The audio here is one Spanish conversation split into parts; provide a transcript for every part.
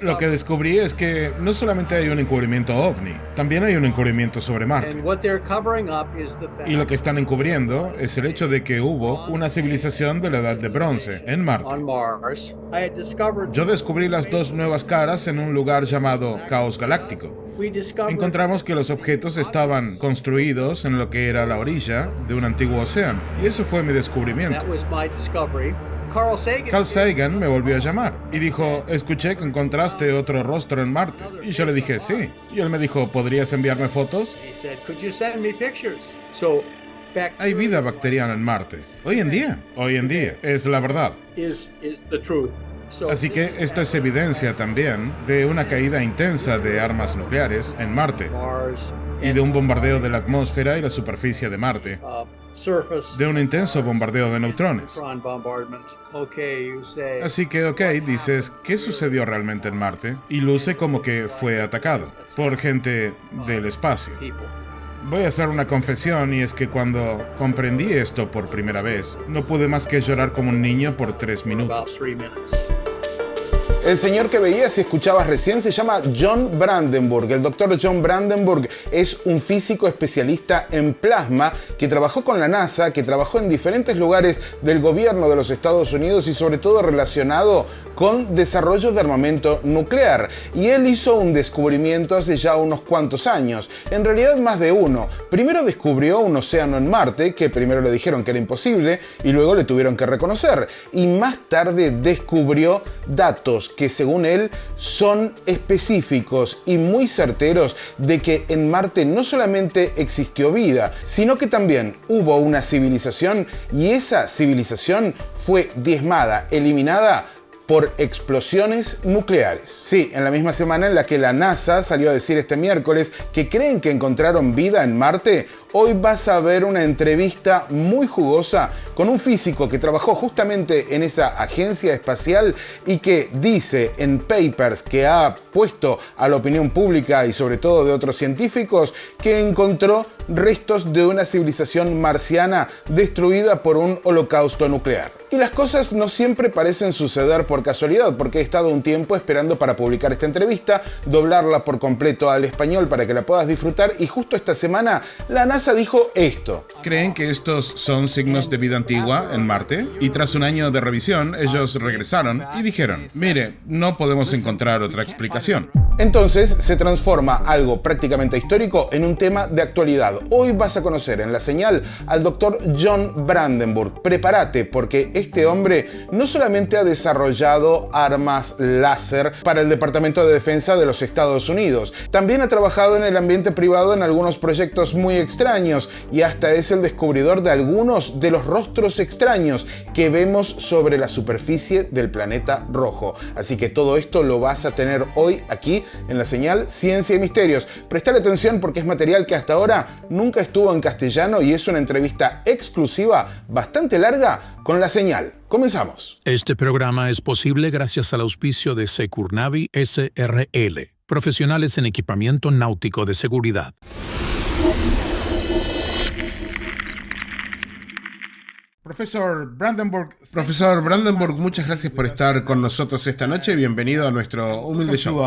Lo que descubrí es que no solamente hay un encubrimiento ovni, también hay un encubrimiento sobre Marte. Y lo que están encubriendo es el hecho de que hubo una civilización de la Edad de Bronce en Marte. Yo descubrí las dos nuevas caras en un lugar llamado Caos Galáctico. Encontramos que los objetos estaban construidos en lo que era la orilla de un antiguo océano. Y eso fue mi descubrimiento. Carl Sagan me volvió a llamar y dijo, escuché que encontraste otro rostro en Marte. Y yo le dije, sí. Y él me dijo, ¿podrías enviarme fotos? Hay vida bacteriana en Marte. Hoy en día, es la verdad. Así que esto es evidencia también de una caída intensa de armas nucleares en Marte y de un bombardeo de la atmósfera y la superficie de Marte, de un intenso bombardeo de neutrones. Así que, dices, ¿qué sucedió realmente en Marte? Y luce como que fue atacado por gente del espacio. Voy a hacer una confesión, y es que cuando comprendí esto por primera vez, no pude más que llorar como un niño por 3 minutos. El señor que veías y escuchabas recién se llama John Brandenburg. El doctor John Brandenburg es un físico especialista en plasma que trabajó con la NASA, que trabajó en diferentes lugares del gobierno de los Estados Unidos y sobre todo relacionado con desarrollo de armamento nuclear. Y él hizo un descubrimiento hace ya unos cuantos años, en realidad más de uno. Primero descubrió un océano en Marte, que primero le dijeron que era imposible y luego le tuvieron que reconocer. Y más tarde descubrió datos que según él son específicos y muy certeros de que en Marte no solamente existió vida, sino que también hubo una civilización y esa civilización fue diezmada, eliminada por explosiones nucleares. Sí, en la misma semana en la que la NASA salió a decir este miércoles que creen que encontraron vida en Marte, hoy vas a ver una entrevista muy jugosa con un físico que trabajó justamente en esa agencia espacial y que dice en papers que ha puesto a la opinión pública y sobre todo de otros científicos que encontró restos de una civilización marciana destruida por un holocausto nuclear. Y las cosas no siempre parecen suceder por casualidad, porque he estado un tiempo esperando para publicar esta entrevista, doblarla por completo al español para que la puedas disfrutar, y justo esta semana la NASA dijo esto. ¿Creen que estos son signos de vida antigua en Marte? Y tras un año de revisión, ellos regresaron y dijeron, mire, no podemos encontrar otra explicación. Entonces se transforma algo prácticamente histórico en un tema de actualidad. Hoy vas a conocer en la señal al doctor John Brandenburg. Prepárate, porque este hombre no solamente ha desarrollado armas láser para el Departamento de Defensa de los Estados Unidos, también ha trabajado en el ambiente privado en algunos proyectos muy extraños y hasta es el descubridor de algunos de los rostros extraños que vemos sobre la superficie del planeta rojo. Así que todo esto lo vas a tener hoy aquí en la señal Ciencia y Misterios. Prestale atención porque es material que hasta ahora nunca estuvo en castellano y es una entrevista exclusiva bastante larga con la señal. Comenzamos. Este programa es posible gracias al auspicio de Securnavi SRL, profesionales en equipamiento náutico de seguridad. Profesor Brandenburg, muchas gracias por estar con nosotros esta noche. Bienvenido a nuestro humilde show.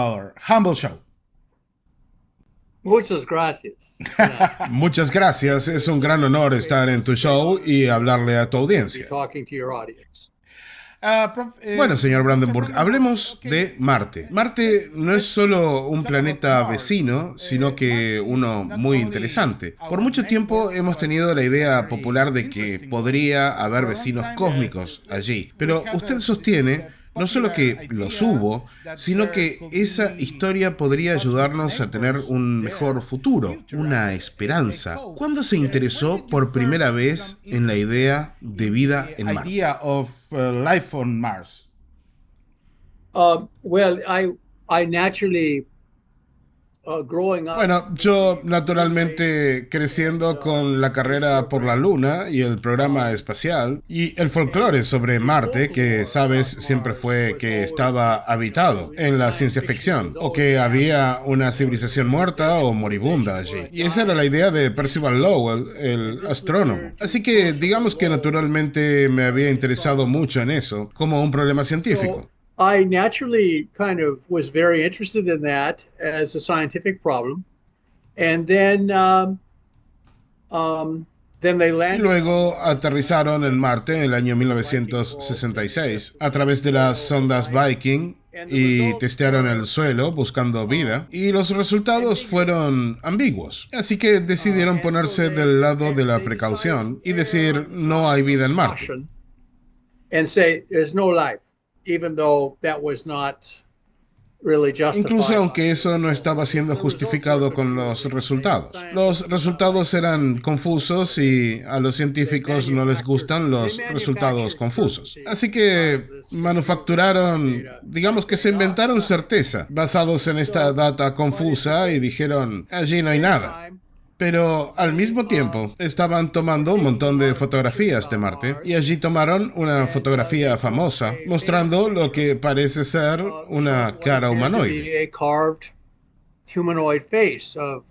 Humble Show. Muchas gracias. Muchas gracias. Es un gran honor estar en tu show y hablarle a tu audiencia. Bueno, señor Brandenburg, hablemos de Marte. Marte no es solo un planeta vecino, sino que uno muy interesante. Por mucho tiempo hemos tenido la idea popular de que podría haber vecinos cósmicos allí, pero usted sostiene no solo que los hubo, sino que esa historia podría ayudarnos a tener un mejor futuro, una esperanza. ¿Cuándo se interesó por primera vez en la idea de vida en Marte? Bueno, yo naturalmente creciendo con la carrera por la Luna y el programa espacial y el folclore sobre Marte, que sabes siempre fue que estaba habitado en la ciencia ficción o que había una civilización muerta o moribunda allí. Y esa era la idea de Percival Lowell, el astrónomo. Así que digamos que naturalmente me había interesado mucho en eso como un problema científico. I naturally kind of was very interested in that as a scientific problem. And then they Y landed. luego aterrizaron en Marte en el año 1966 a través de las sondas Viking y testearon el suelo buscando vida y los resultados fueron ambiguos. Así que decidieron ponerse del lado de la precaución y decir no hay vida en Marte. And say there's no life, even though that was not really justified. Incluso aunque eso no estaba siendo justificado con los resultados. Los resultados eran confusos y a los científicos no les gustan los resultados confusos. Así que manufacturaron, digamos que se inventaron certeza, basados en esta data confusa y dijeron, allí no hay nada. Pero al mismo tiempo estaban tomando un montón de fotografías de Marte y allí tomaron una fotografía famosa mostrando lo que parece ser una cara humanoide. A carved humanoid face of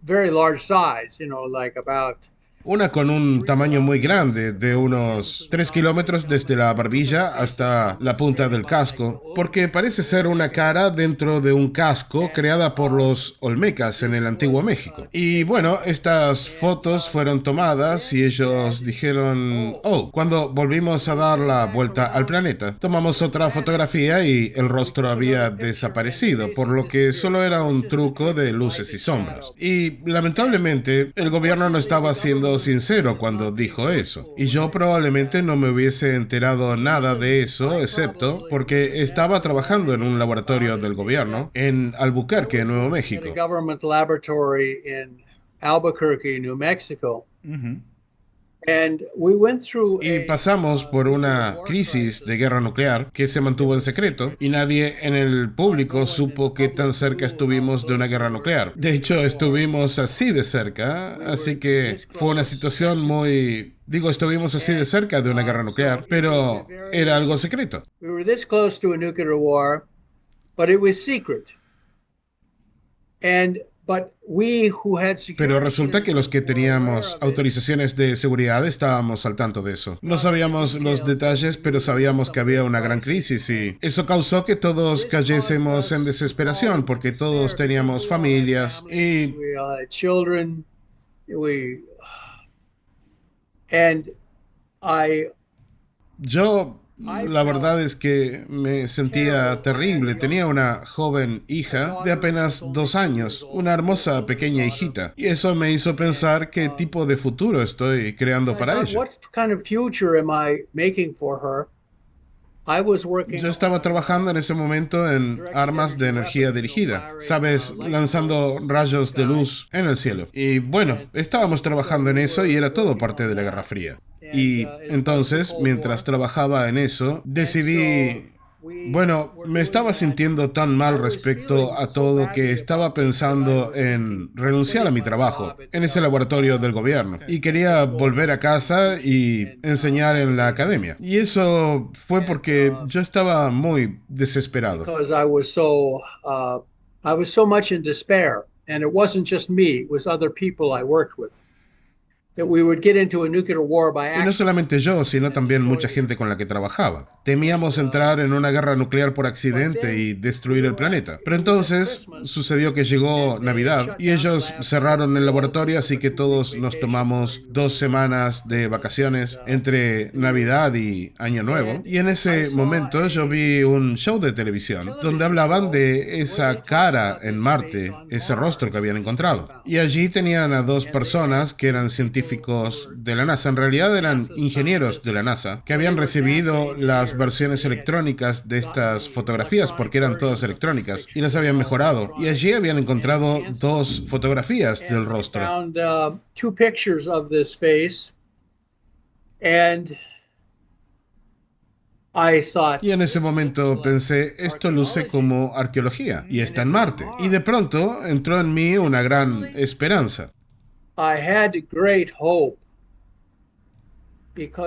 very large size, like about. Una con un tamaño muy grande, de unos 3 kilómetros desde la barbilla hasta la punta del casco, porque parece ser una cara dentro de un casco creada por los olmecas en el antiguo México. Y bueno, estas fotos fueron tomadas y ellos dijeron, oh, cuando volvimos a dar la vuelta al planeta, tomamos otra fotografía y el rostro había desaparecido, por lo que solo era un truco de luces y sombras. Y lamentablemente, el gobierno no estaba siendo sincero cuando dijo eso. Y yo probablemente no me hubiese enterado nada de eso, excepto porque estaba trabajando en un laboratorio del gobierno en Albuquerque, Nuevo México. A government laboratory in Albuquerque, New Mexico. And we went through Y pasamos por una crisis de guerra nuclear que se mantuvo en secreto y nadie en el público supo qué tan cerca estuvimos de una guerra nuclear. De hecho, estuvimos así de cerca, así que fue una situación muy... estuvimos así de cerca de una guerra nuclear, pero era algo secreto. We were this close to a nuclear war, but it was secret. Pero resulta que los que teníamos autorizaciones de seguridad estábamos al tanto de eso. No sabíamos los detalles, pero sabíamos que había una gran crisis y eso causó que todos cayésemos en desesperación porque todos teníamos familias y... Yo... La verdad es que me sentía terrible. Tenía una joven hija de apenas 2 años, una hermosa pequeña hijita. Y eso me hizo pensar qué tipo de futuro estoy creando para ella. Yo estaba trabajando en ese momento en armas de energía dirigida, ¿sabes? Lanzando rayos de luz en el cielo. Y bueno, estábamos trabajando en eso y era todo parte de la Guerra Fría. Y entonces, mientras trabajaba en eso, decidí... Bueno, me estaba sintiendo tan mal respecto a todo que estaba pensando en renunciar a mi trabajo en ese laboratorio del gobierno y quería volver a casa y enseñar en la academia. Y eso fue porque yo estaba muy desesperado. I was so much in despair, and it wasn't just me, it was other people I worked with. Y no solamente yo, sino también mucha gente con la que trabajaba. Temíamos entrar en una guerra nuclear por accidente y destruir el planeta. Pero entonces sucedió que llegó Navidad y ellos cerraron el laboratorio, así que todos nos tomamos 2 semanas de vacaciones entre Navidad y Año Nuevo. Y en ese momento yo vi un show de televisión donde hablaban de esa cara en Marte, ese rostro que habían encontrado. Y allí tenían a 2 personas que eran científicos de la NASA, en realidad eran ingenieros de la NASA, que habían recibido las versiones electrónicas de estas fotografías, porque eran todas electrónicas, y las habían mejorado. Y allí habían encontrado 2 fotografías del rostro. Y en ese momento pensé, esto luce como arqueología, y está en Marte. Y de pronto entró en mí una gran esperanza. I had great hope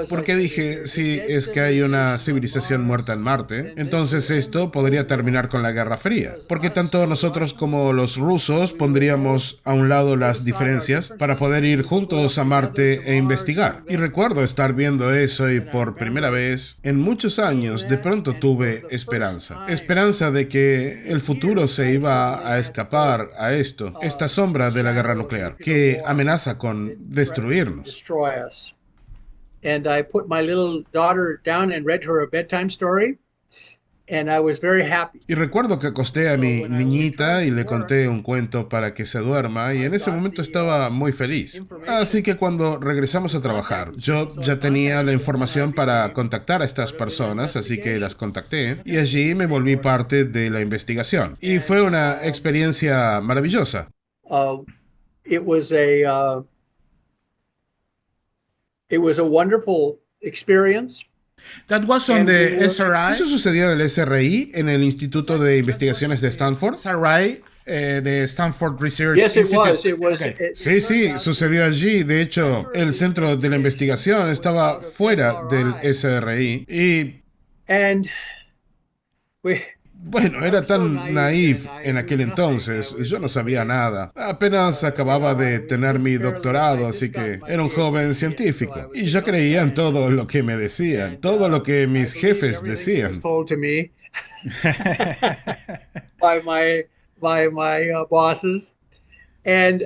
Porque dije, si es que hay una civilización muerta en Marte, entonces esto podría terminar con la Guerra Fría. Porque tanto nosotros como los rusos pondríamos a un lado las diferencias para poder ir juntos a Marte e investigar. Y recuerdo estar viendo eso y por primera vez en muchos años de pronto tuve esperanza. Esperanza de que el futuro se iba a escapar a esto, esta sombra de la guerra nuclear, que amenaza con destruirnos. And I put my little daughter down and read her a bedtime story, and I was very happy. Y recuerdo que acosté a mi niñita y le conté un cuento para que se duerma, y en ese momento estaba muy feliz. Así que cuando regresamos a trabajar, yo ya tenía la información para contactar a estas personas, así que las contacté, y allí me volví parte de la investigación. Y fue una experiencia maravillosa. It was a wonderful experience. That was on the SRI. Eso sucedió en el SRI, en el Instituto de Investigaciones de Stanford. SRI, de Stanford Research Yes, it Institute. was. Okay. Sí, sucedió allí. De hecho, el centro de la investigación estaba fuera del SRI. Y And bueno, era tan naif en aquel entonces. Yo no sabía nada. Apenas acababa de tener mi doctorado, así que era un joven científico. Y yo creía en todo lo que me decían, todo lo que mis jefes decían. told to me by my bosses, and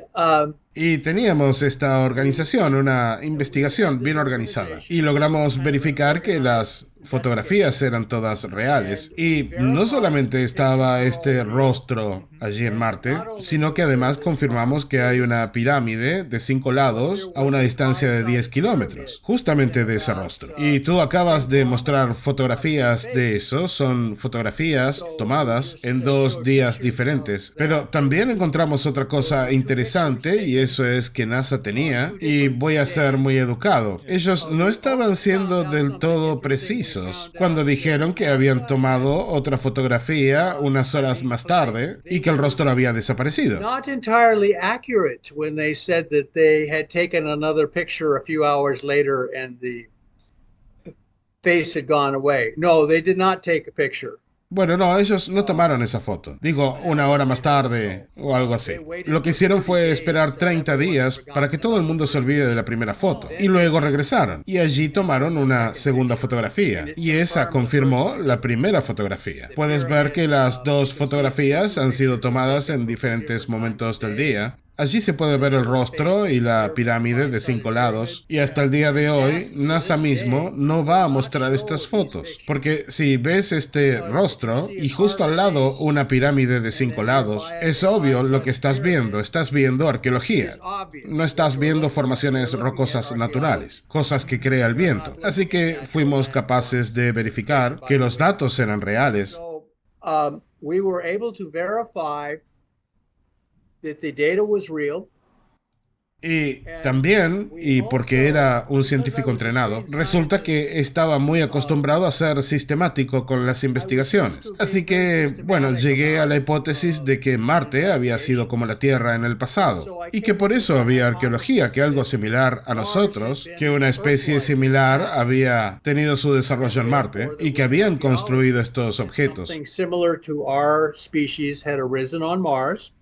Y teníamos esta organización, una investigación bien organizada. Y logramos verificar que las fotografías eran todas reales. Y no solamente estaba este rostro allí en Marte, sino que además confirmamos que hay una pirámide de 5 lados a una distancia de 10 kilómetros, justamente de ese rostro. Y tú acabas de mostrar fotografías de eso, son fotografías tomadas en 2 días diferentes. Pero también encontramos otra cosa interesante, y eso es que NASA tenía, y voy a ser muy educado, ellos no estaban siendo del todo precisos cuando dijeron que habían tomado otra fotografía unas horas más tarde y que el rostro había desaparecido. not entirely accurate when they said that they had taken another picture a few hours later and the face had gone away. No, they did not take a picture. Bueno, no, ellos no tomaron esa foto. Digo, una hora más tarde o algo así. Lo que hicieron fue esperar 30 días para que todo el mundo se olvide de la primera foto. Y luego regresaron. Y allí tomaron una segunda fotografía. Y esa confirmó la primera fotografía. Puedes ver que las 2 fotografías han sido tomadas en diferentes momentos del día. Allí se puede ver el rostro y la pirámide de 5 lados, y hasta el día de hoy NASA mismo no va a mostrar estas fotos, porque si ves este rostro y justo al lado una pirámide de 5 lados, es obvio lo que estás viendo arqueología, no estás viendo formaciones rocosas naturales, cosas que crea el viento. Así que fuimos capaces de verificar que los datos eran reales. So we were able to verify that the data was real. Y también, y porque era un científico entrenado, resulta que estaba muy acostumbrado a ser sistemático con las investigaciones. Así que, bueno, llegué a la hipótesis de que Marte había sido como la Tierra en el pasado, y que por eso había arqueología, que algo similar a nosotros, que una especie similar había tenido su desarrollo en Marte, y que habían construido estos objetos. Something similar to our species had arisen on Mars,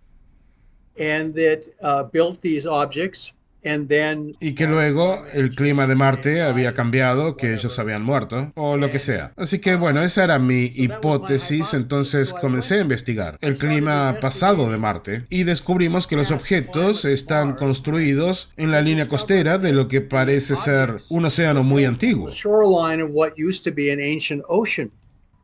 and that built these objects, and then Y que luego el clima de Marte había cambiado, que ellos habían muerto, o lo que sea. Así que bueno, esa era mi hipótesis, entonces comencé a investigar el clima pasado de Marte y descubrimos que los objetos están construidos en la línea costera de lo que parece ser un océano muy antiguo, shoreline of what used to be an ancient ocean.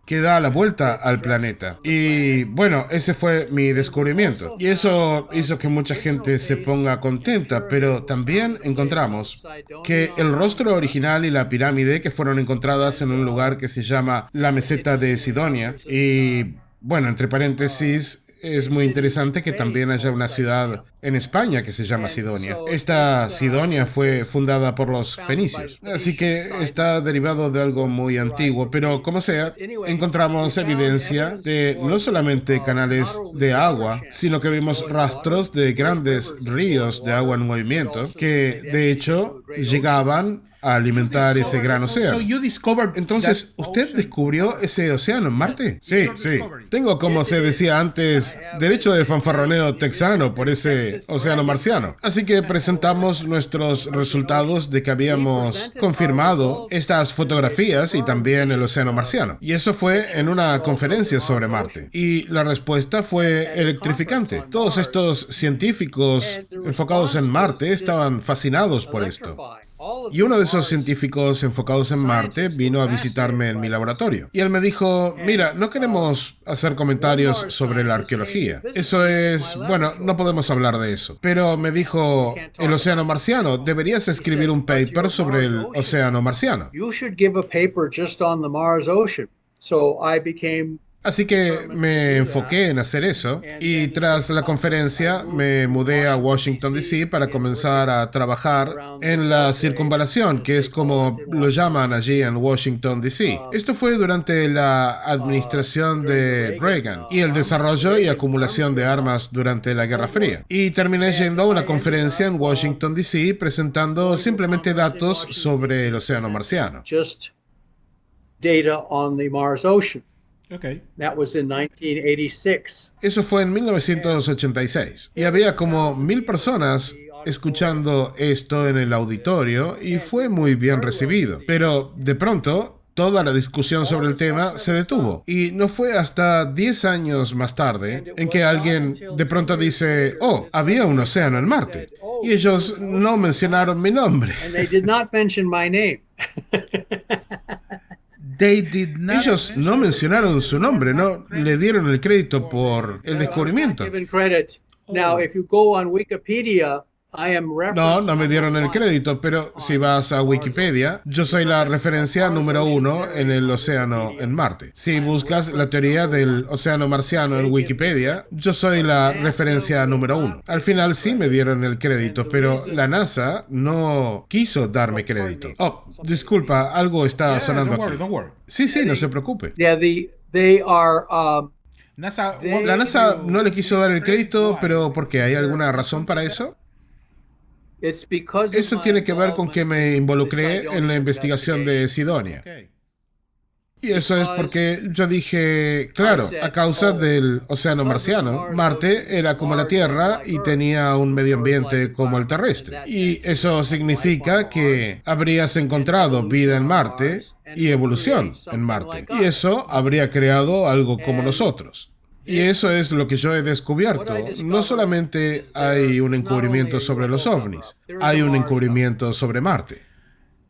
que da la vuelta al planeta. Y bueno, ese fue mi descubrimiento. Y eso hizo que mucha gente se ponga contenta, pero también encontramos que el rostro original y la pirámide que fueron encontradas en un lugar que se llama la meseta de Sidonia, y bueno, entre paréntesis, es muy interesante que también haya una ciudad en España que se llama Sidonia. Esta Sidonia fue fundada por los fenicios, así que está derivado de algo muy antiguo, pero como sea, encontramos evidencia de no solamente canales de agua, sino que vimos rastros de grandes ríos de agua en movimiento que, de hecho, llegaban a alimentar ese gran So océano. you discovered Entonces, that ¿usted ocean? descubrió ese océano en Marte? Sí, sí. Tengo, como se decía antes, derecho de fanfarroneo texano por ese océano marciano. Así que presentamos nuestros resultados de que habíamos confirmado estas fotografías y también el océano marciano. Y eso fue en una conferencia sobre Marte. Y la respuesta fue electrificante. Todos estos científicos enfocados en Marte estaban fascinados por esto. Y uno de esos científicos enfocados en Marte vino a visitarme en mi laboratorio. Y él me dijo, mira, no queremos hacer comentarios sobre la arqueología. Eso es, bueno, no podemos hablar de eso. Pero me dijo, el océano marciano, deberías escribir un paper sobre el océano marciano. You should give a paper just on the Mars ocean. So I became Así que me enfoqué en hacer eso y tras la conferencia me mudé a Washington, D.C. para comenzar a trabajar en la circunvalación, que es como lo llaman allí en Washington, D.C. Esto fue durante la administración de Reagan y el desarrollo y acumulación de armas durante la Guerra Fría. Y terminé yendo a una conferencia en Washington, D.C. presentando simplemente datos sobre el océano marciano. just data on the Mars ocean. Okay. That was in 1986. Eso fue en 1986 y había como 1000 personas escuchando esto en el auditorio y fue muy bien recibido. Pero de pronto, toda la discusión sobre el tema se detuvo y no fue hasta 10 años más tarde en que alguien de pronto dice, oh, había un océano en Marte. Y ellos no mencionaron mi nombre. And they did not mention my name. They did not Ellos no mencionaron su nombre, no le dieron el crédito por el descubrimiento. Given credit. Now, if you go on Wikipedia, I am No, no me dieron el crédito, pero si vas a Wikipedia, yo soy la referencia número 1 en el océano en Marte. Si buscas la teoría del océano marciano en Wikipedia, yo soy la referencia número 1. Al final sí me dieron el crédito, pero la NASA no quiso darme crédito. Oh, disculpa, algo está sonando aquí. Don't worry. Sí, sí, no se preocupe. Yeah, they are. NASA, La NASA no le quiso dar el crédito, pero ¿por qué? ¿Hay alguna razón para eso? It's because of Eso my tiene que ver con que me involvement involucré in the en la Sidonia investigación de Sidonia. Okay. Y eso es porque yo dije, claro, a causa del océano marciano, Marte era como la Tierra y tenía un medio ambiente como el terrestre. Y eso significa que habrías encontrado vida en Marte y evolución en Marte. Y eso habría creado algo como nosotros. Y eso es lo que yo he descubierto. No solamente hay un encubrimiento sobre los ovnis, hay un encubrimiento sobre Marte.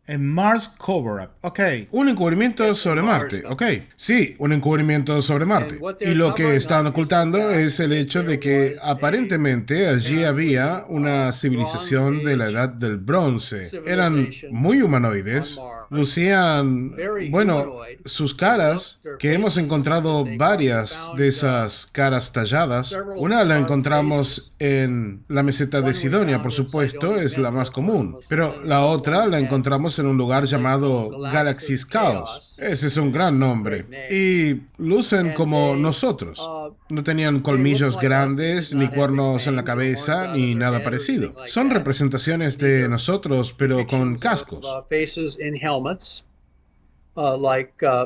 A Mars cover-up. Okay. Un encubrimiento sobre Marte, ok. Sí, un encubrimiento sobre Marte. Y lo que están ocultando es el hecho de que aparentemente allí había una civilización de la edad del bronce. Eran muy humanoides, lucían, bueno, sus caras, que hemos encontrado varias de esas caras talladas. Una la encontramos en la meseta de Sidonia, por supuesto, es la más común. Pero la otra la encontramos en un lugar llamado Galaxy's Chaos. Ese es un gran nombre. Y lucen como nosotros. No tenían colmillos grandes, ni cuernos en la cabeza, ni nada parecido. Son representaciones de nosotros, pero con cascos. faces in helmets,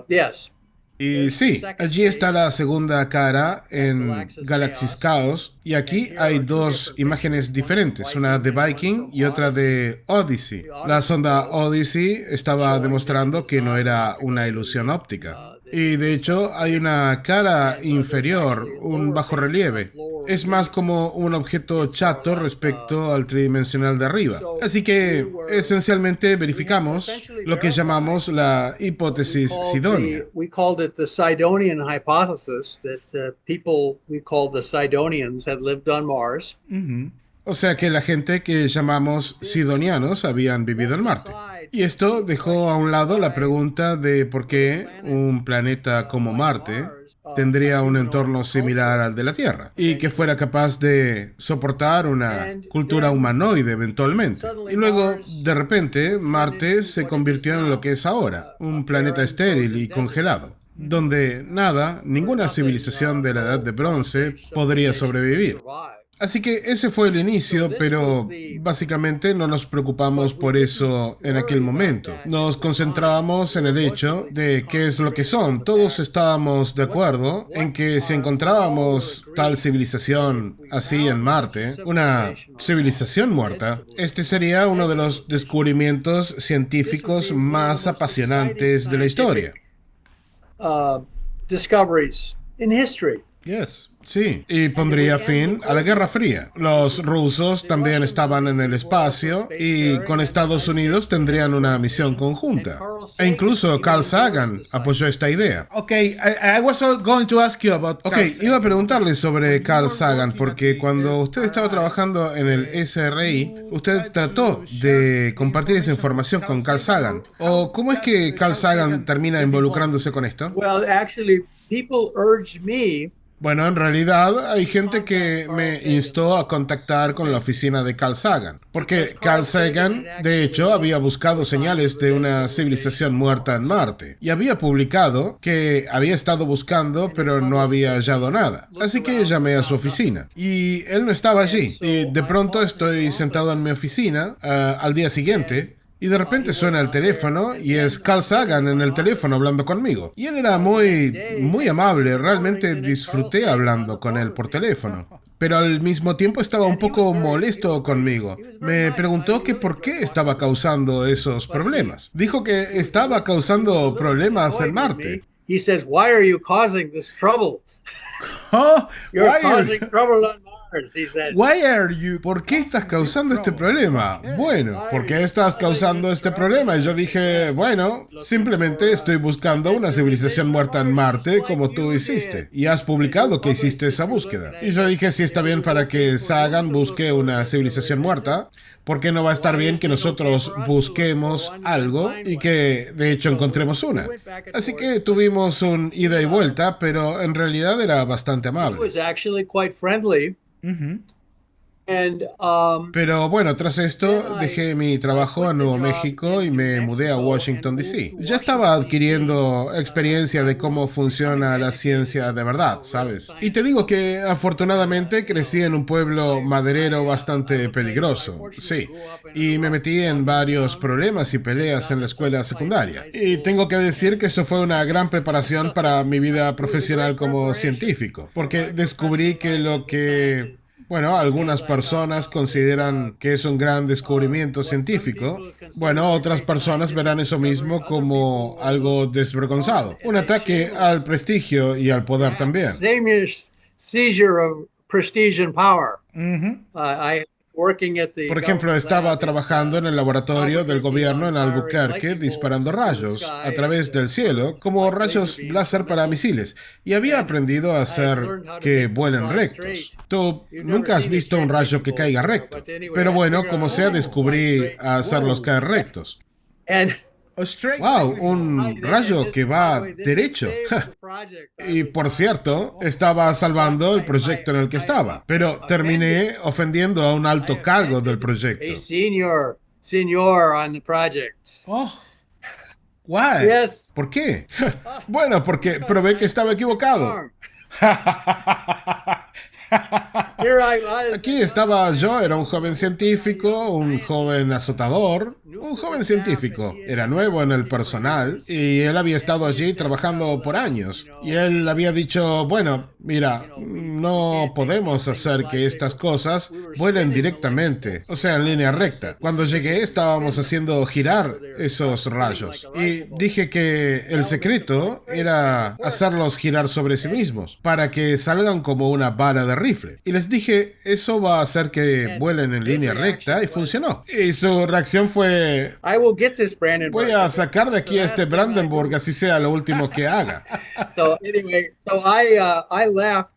yes. Y sí, allí está la segunda cara en Galaxy's Chaos. Y aquí hay dos imágenes diferentes, una de Viking y otra de Odyssey. La sonda Odyssey estaba demostrando que no era una ilusión óptica. Y de hecho hay una cara inferior, un bajo relieve. Es más como un objeto chato respecto al tridimensional de arriba. Así que esencialmente verificamos lo que llamamos la hipótesis Sidonia. We called it the Sidonian hypothesis, that people we called the Sidonians had lived on Mars. O sea que la gente que llamamos sidonianos habían vivido en Marte. Y esto dejó a un lado la pregunta de por qué un planeta como Marte tendría un entorno similar al de la Tierra y que fuera capaz de soportar una cultura humanoide eventualmente. Y luego, de repente, Marte se convirtió en lo que es ahora, un planeta estéril y congelado, donde nada, ninguna civilización de la Edad de Bronce podría sobrevivir. Así que ese fue el inicio, pero básicamente no nos preocupamos por eso en aquel momento. Nos concentrábamos en el hecho de qué es lo que son. Todos estábamos de acuerdo en que si encontrábamos tal civilización así en Marte, una civilización muerta, este sería uno de los descubrimientos científicos más apasionantes de la historia. Discoveries in history. Yes. Sí, y pondría fin a la Guerra Fría. Los rusos también estaban en el espacio y con Estados Unidos tendrían una misión conjunta. E incluso Carl Sagan apoyó esta idea. Okay, I was going to ask you about Ok, Carl Sagan. iba a preguntarle sobre Carl Sagan porque cuando usted estaba trabajando en el SRI, usted trató de compartir esa información con Carl Sagan. ¿O cómo es que Carl Sagan termina involucrándose con esto? Well, actually, people urged me. Bueno, en realidad hay gente que me instó a contactar con la oficina de Carl Sagan, porque Carl Sagan, de hecho, había buscado señales de una civilización muerta en Marte y había publicado que había estado buscando pero no había hallado nada. Así que llamé a su oficina y él no estaba allí. Y de pronto estoy sentado en mi oficina al día siguiente. Y de repente suena el teléfono y es Carl Sagan en el teléfono hablando conmigo. Y él era muy amable, realmente disfruté hablando con él por teléfono. Pero al mismo tiempo estaba un poco molesto conmigo. Me preguntó que por qué estaba causando esos problemas. Dijo que estaba causando problemas en Marte. He says, "Why are you causing this trouble? Oh, You're why are, causing trouble on Mars." He said. why are you? ¿Por qué estás causando este problema? Bueno, ¿por qué estás causando este problema? Y yo dije, bueno, simplemente estoy buscando una civilización muerta en Marte como tú hiciste. Y has publicado que hiciste esa búsqueda. Y yo dije, si está bien para que Sagan busque una civilización muerta, ¿por qué no va a estar bien que nosotros busquemos algo y que de hecho encontremos una? Así que tuvimos un ida y vuelta, pero en realidad era bastante He amable. was actually quite friendly. And Pero bueno, tras esto dejé mi trabajo en Nuevo México y me mudé a Washington, D.C. Ya estaba adquiriendo experiencia de cómo funciona la ciencia de verdad, ¿sabes? Y te digo que afortunadamente crecí en un pueblo maderero bastante peligroso, sí. Y me metí en varios problemas y peleas en la escuela secundaria. Y tengo que decir que eso fue una gran preparación para mi vida profesional como científico, porque descubrí que lo que... bueno, algunas personas consideran que es un gran descubrimiento científico. Bueno, otras personas verán eso mismo como algo desvergonzado. Un ataque al prestigio y al poder también. seizure of prestige and power. I working at the Por ejemplo, estaba trabajando en el laboratorio del gobierno en Albuquerque disparando rayos a través del cielo como rayos láser para misiles y había aprendido a hacer que vuelen rectos. Tú nunca has visto un rayo que caiga recto, pero bueno, como sea, descubrí a hacerlos caer rectos. And A straight. ¡Wow! Un rayo que va derecho. Y por cierto, estaba salvando el proyecto en el que estaba, pero terminé ofendiendo a un alto cargo del a proyecto. senior on the project. Oh, why? Yes. ¿Por qué? Bueno, porque probé que estaba equivocado. Here I was. Aquí estaba yo, era un joven científico, un joven azotador, un joven científico. Era nuevo en el personal y él había estado allí trabajando por años. Y él había dicho, bueno, mira, no podemos hacer que estas cosas vuelen directamente, o sea, en línea recta. Cuando llegué estábamos haciendo girar esos rayos. Y dije que el secreto era hacerlos girar sobre sí mismos, para que salgan como una bala de rifle. Y les dije, eso va a hacer que vuelen en línea recta, y funcionó. Y su reacción fue, I will get this, Brandenburg. voy a sacar de aquí a este Brandenburg, así sea lo último que haga. So anyway, so I left.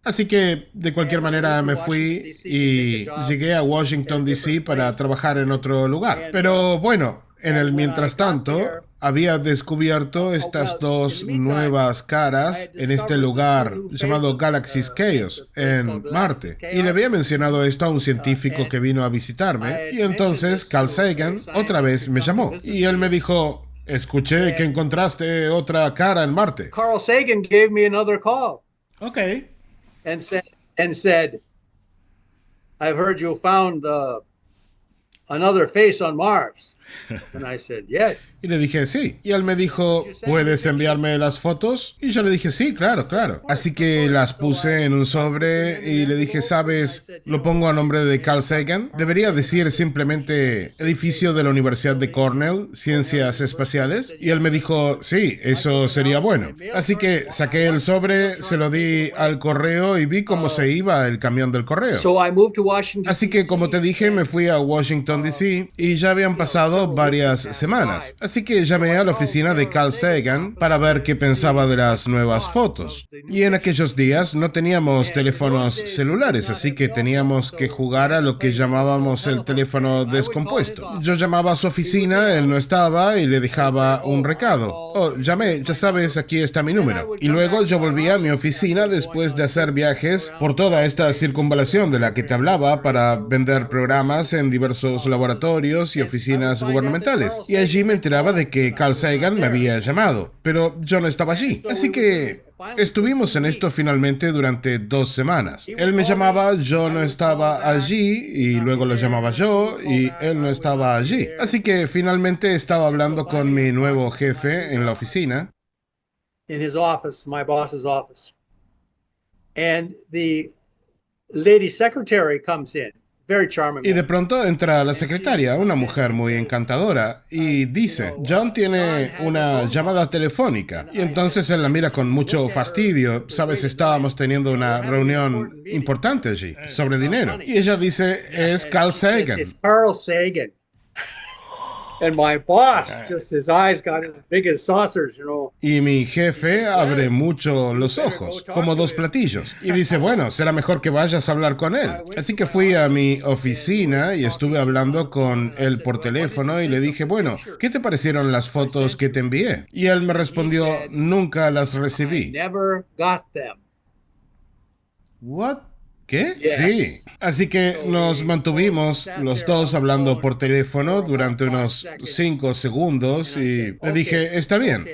Así que de cualquier manera me fui y llegué a Washington, D.C. para trabajar en otro lugar. Pero bueno, en el mientras tanto, había descubierto estas dos nuevas caras en este lugar llamado Galaxy's Chaos, en Marte. Y le había mencionado esto a un científico que vino a visitarme. Y entonces Carl Sagan otra vez me llamó. Y él me dijo, escuché que encontraste otra cara en Marte. Carl Sagan gave me another call Okay. and said, I've heard you found another face on Mars. And I said, yes. Y le dije, sí. Y él me dijo, ¿puedes enviarme las fotos? Y yo le dije, sí, claro, claro. Así que las puse en un sobre y le dije, ¿sabes? Lo pongo a nombre de Carl Sagan. Debería decir simplemente edificio de la Universidad de Cornell, Ciencias Espaciales. Y él me dijo, sí, eso sería bueno. Así que saqué el sobre, se lo di al correo y vi cómo se iba el camión del correo. So I moved to Washington. Así que, como te dije, me fui a Washington, D.C. y ya habían pasado varias semanas. Así que llamé a la oficina de Carl Sagan para ver qué pensaba de las nuevas fotos. Y en aquellos días no teníamos teléfonos celulares, así que teníamos que jugar a lo que llamábamos el teléfono descompuesto. Yo llamaba a su oficina, él no estaba y le dejaba un recado. Oh, llamé, ya sabes, aquí está mi número. Y luego yo volvía a mi oficina después de hacer viajes por toda esta circunvalación de la que te hablaba para vender programas en diversos laboratorios y oficinas gubernamentales. Y allí me enteraba de que Carl Sagan me había llamado, pero yo no estaba allí. Así que estuvimos en esto finalmente durante 2 semanas. Él me llamaba, yo no estaba allí, y luego lo llamaba yo, y él no estaba allí. Así que finalmente estaba hablando con mi nuevo jefe en la oficina. In his office, my boss's office. And the lady secretary comes in. Very charming. Y de pronto entra la secretaria, una mujer muy encantadora, y dice, John tiene una llamada telefónica. Y entonces él la mira con mucho fastidio. Sabes, estábamos teniendo una reunión importante allí, sobre dinero. Y ella dice, es Carl Sagan. It's Carl Sagan. And my boss, just his eyes got as big as saucers, you know. Y mi jefe abre mucho los ojos, como 2 platillos, y dice, bueno, será mejor que vayas a hablar con él. Así que fui a mi oficina y estuve hablando con él por teléfono y le dije, bueno, ¿qué te parecieron las fotos que te envié? Y él me respondió, nunca las I recibí. never got them. ¿What? ¿Qué? Yes. Sí. Así que nos mantuvimos los dos hablando por teléfono durante unos 5 segundos y le dije, está bien,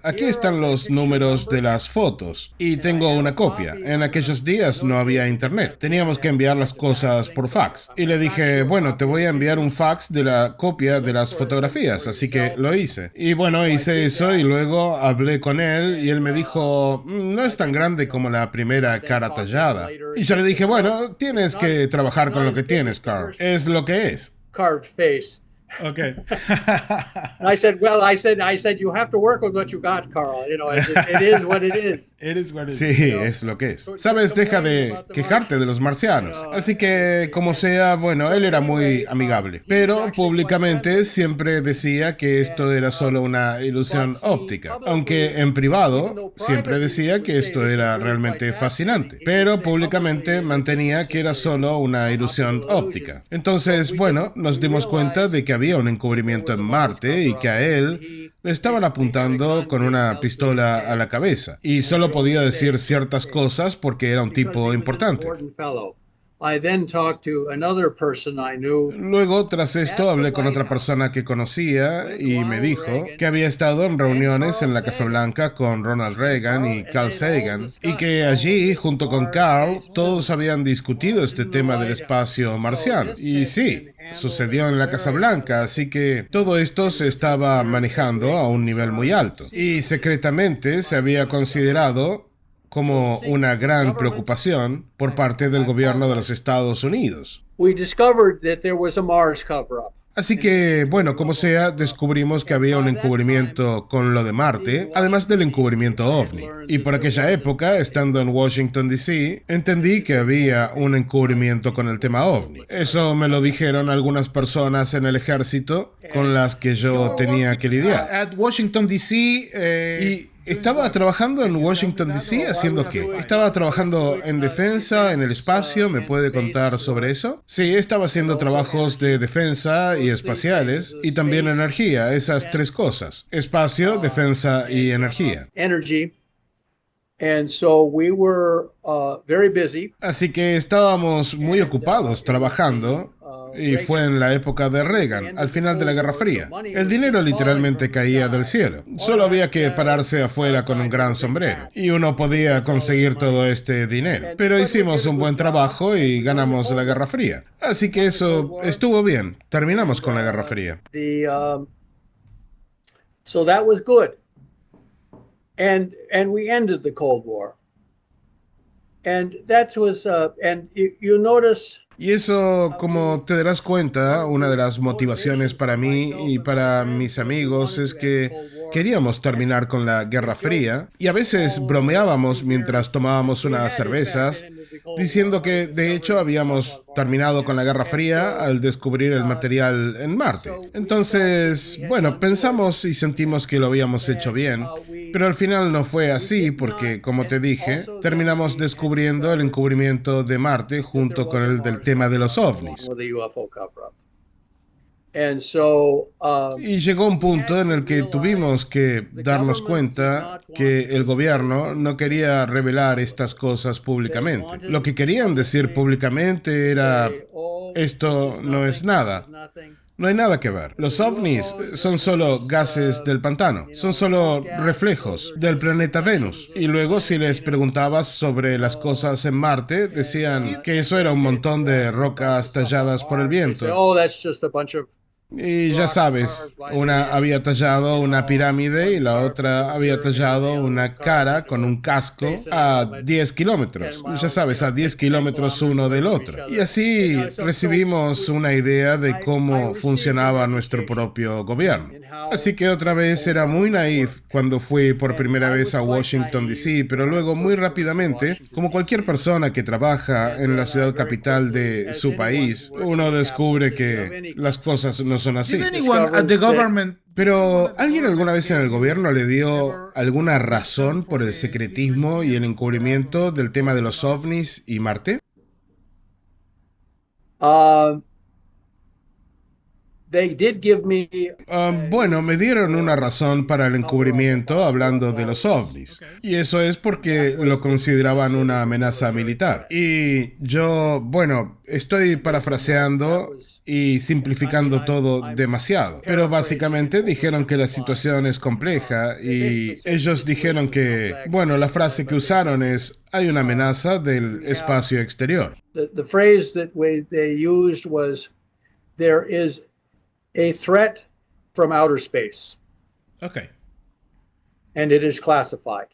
aquí están los números de las fotos y tengo una copia. En aquellos días no había internet, teníamos que enviar las cosas por fax. Y le dije, bueno, te voy a enviar un fax de la copia de las fotografías, así que lo hice. Y bueno, hice eso y luego hablé con él y él me dijo, no es tan grande como la primera cara tallada. Y yo le dije, bueno, tienes que trabajar con lo que tienes, Carl. Es lo que es. Carved face. Okay. And I said, well, I said, you have to work with what you got, Carl. You know, it is what it is. It is what it is. Sí, es lo que es. Sabes, deja de quejarte de los marcianos. Así que, como sea, bueno, él era muy amigable. Pero públicamente siempre decía que esto era solo una ilusión óptica. Aunque en privado siempre decía que esto era realmente fascinante. Pero públicamente mantenía que era solo una ilusión óptica. Entonces, bueno, nos dimos cuenta de que había un encubrimiento en Marte y que a él le estaban apuntando con una pistola a la cabeza. Y solo podía decir ciertas cosas porque era un tipo importante. I then talked to another person I knew. Luego, tras esto, hablé con otra persona que conocía y me dijo que había estado en reuniones en la Casa Blanca con Ronald Reagan y Carl Sagan y que allí, junto con Carl, todos habían discutido este tema del espacio marciano. Y sí, sucedió en la Casa Blanca, así que todo esto se estaba manejando a un nivel muy alto. Y secretamente se había considerado como una gran preocupación por parte del gobierno de los Estados Unidos. We discovered that there was a Mars cover-up. Así que, bueno, como sea, descubrimos que había un encubrimiento con lo de Marte, además del encubrimiento OVNI. Y por aquella época, estando en Washington, D.C., entendí que había un encubrimiento con el tema OVNI. Eso me lo dijeron algunas personas en el ejército con las que yo tenía que lidiar. At Washington, D.C. Y estaba trabajando en Washington, D.C. ¿Haciendo qué? Estaba trabajando en defensa, en el espacio. ¿Me puede contar sobre eso? Sí, estaba haciendo trabajos de defensa y espaciales y también energía, esas 3 cosas. Espacio, defensa y energía. Energy. And so we were very busy. Así que estábamos muy ocupados trabajando y fue en la época de Reagan, al final de la Guerra Fría. El dinero literalmente caía del cielo. Solo había que pararse afuera con un gran sombrero y uno podía conseguir todo este dinero. Pero hicimos un buen trabajo y ganamos la Guerra Fría. Así que eso estuvo bien. Terminamos con la Guerra Fría. So that was good. And we ended the Cold War. And that was and you notice. Y eso, como te darás cuenta, una de las motivaciones para mí y para mis amigos es que queríamos terminar con la Guerra Fría y a veces bromeábamos mientras tomábamos unas cervezas diciendo que de hecho habíamos terminado con la Guerra Fría al descubrir el material en Marte. Entonces, bueno, pensamos y sentimos que lo habíamos hecho bien, pero al final no fue así porque, como te dije, terminamos descubriendo el encubrimiento de Marte junto con el del tema de los ovnis. Y llegó un punto en el que tuvimos que darnos cuenta que el gobierno no quería revelar estas cosas públicamente. Lo que querían decir públicamente era, esto no es nada. No hay nada que ver. Los ovnis son solo gases del pantano, son solo reflejos del planeta Venus. Y luego si les preguntabas sobre las cosas en Marte, decían que eso era un montón de rocas talladas por el viento. Y ya sabes, una había tallado una pirámide y la otra había tallado una cara con un casco a 10 kilómetros. Ya sabes, a 10 kilómetros uno del otro. Y así recibimos una idea de cómo funcionaba nuestro propio gobierno. Así que otra vez era muy naif cuando fui por primera vez a Washington, D.C., pero luego muy rápidamente, como cualquier persona que trabaja en la ciudad capital de su país, uno descubre que las cosas no son así. Did anyone at the government Pero, ¿alguien alguna vez en el gobierno le dio alguna razón por el secretismo y el encubrimiento del tema de los ovnis y Marte? They did give me Bueno, me dieron una razón para el encubrimiento hablando de los ovnis. Y eso es porque lo consideraban una amenaza militar. Y yo, bueno, estoy parafraseando y simplificando todo demasiado. Pero básicamente dijeron que la situación es compleja y ellos dijeron que, bueno, la frase que usaron es, hay una amenaza del espacio exterior. the phrase that they used was, there is a threat from outer space, Okay. and it is classified.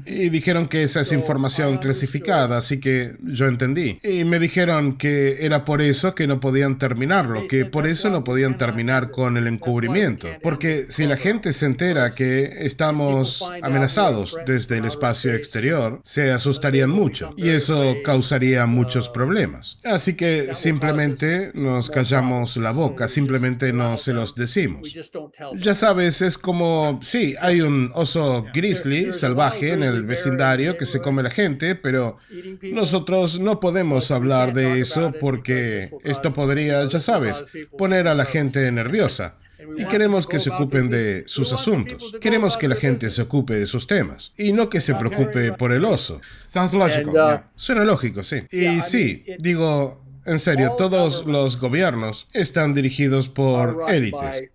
Y dijeron que esa es información clasificada, así que yo entendí. Y me dijeron que era por eso que no podían terminarlo, que por eso no podían terminar con el encubrimiento. Porque si la gente se entera que estamos amenazados desde el espacio exterior, se asustarían mucho y eso causaría muchos problemas. Así que simplemente nos callamos la boca, simplemente no se los decimos. We just don't tell them. Ya sabes, es como, sí, hay un oso grizzly salvaje en el vecindario que se come la gente, pero nosotros no podemos hablar de eso porque esto podría, ya sabes, poner a la gente nerviosa. Y queremos que se ocupen de sus asuntos. Queremos que la gente se ocupe de sus temas y no que se preocupe por el oso. Sounds logical. And, Yeah. Suena lógico, sí. Y sí, digo, en serio, todos los gobiernos están dirigidos Are por run élites.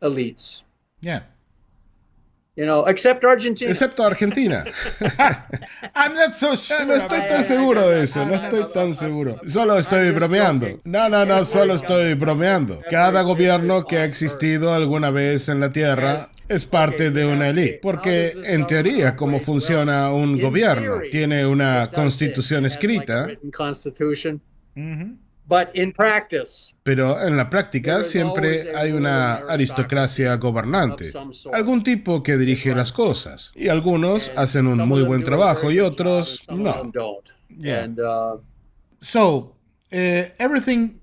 by elites. Yeah. You know, except Argentina. Excepto Argentina. I'm not so sure. No estoy tan seguro de eso, no estoy tan seguro. Solo estoy bromeando. No, solo estoy bromeando. Cada gobierno que ha existido alguna vez en la Tierra es parte de una élite. Porque, en teoría, ¿cómo funciona un gobierno? Tiene una constitución escrita, Written Constitution. But in practice, pero en la práctica siempre hay una aristocracia gobernante. Algún tipo que dirige las cosas. Y algunos hacen un muy buen trabajo y otros some of no. them don't. Yeah. And So, everything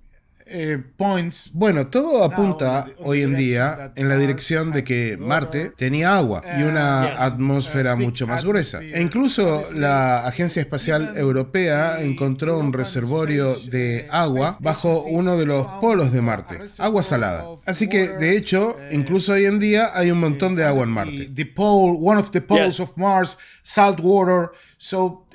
points. Bueno, todo apunta hoy en día en la dirección de que Marte tenía agua y una atmósfera mucho más gruesa. E incluso la Agencia Espacial Europea encontró un reservorio de agua bajo uno de los polos de Marte, agua salada. Así que, de hecho, incluso hoy en día hay un montón de agua en Marte. The pole, one of the poles of Mars, salt water. So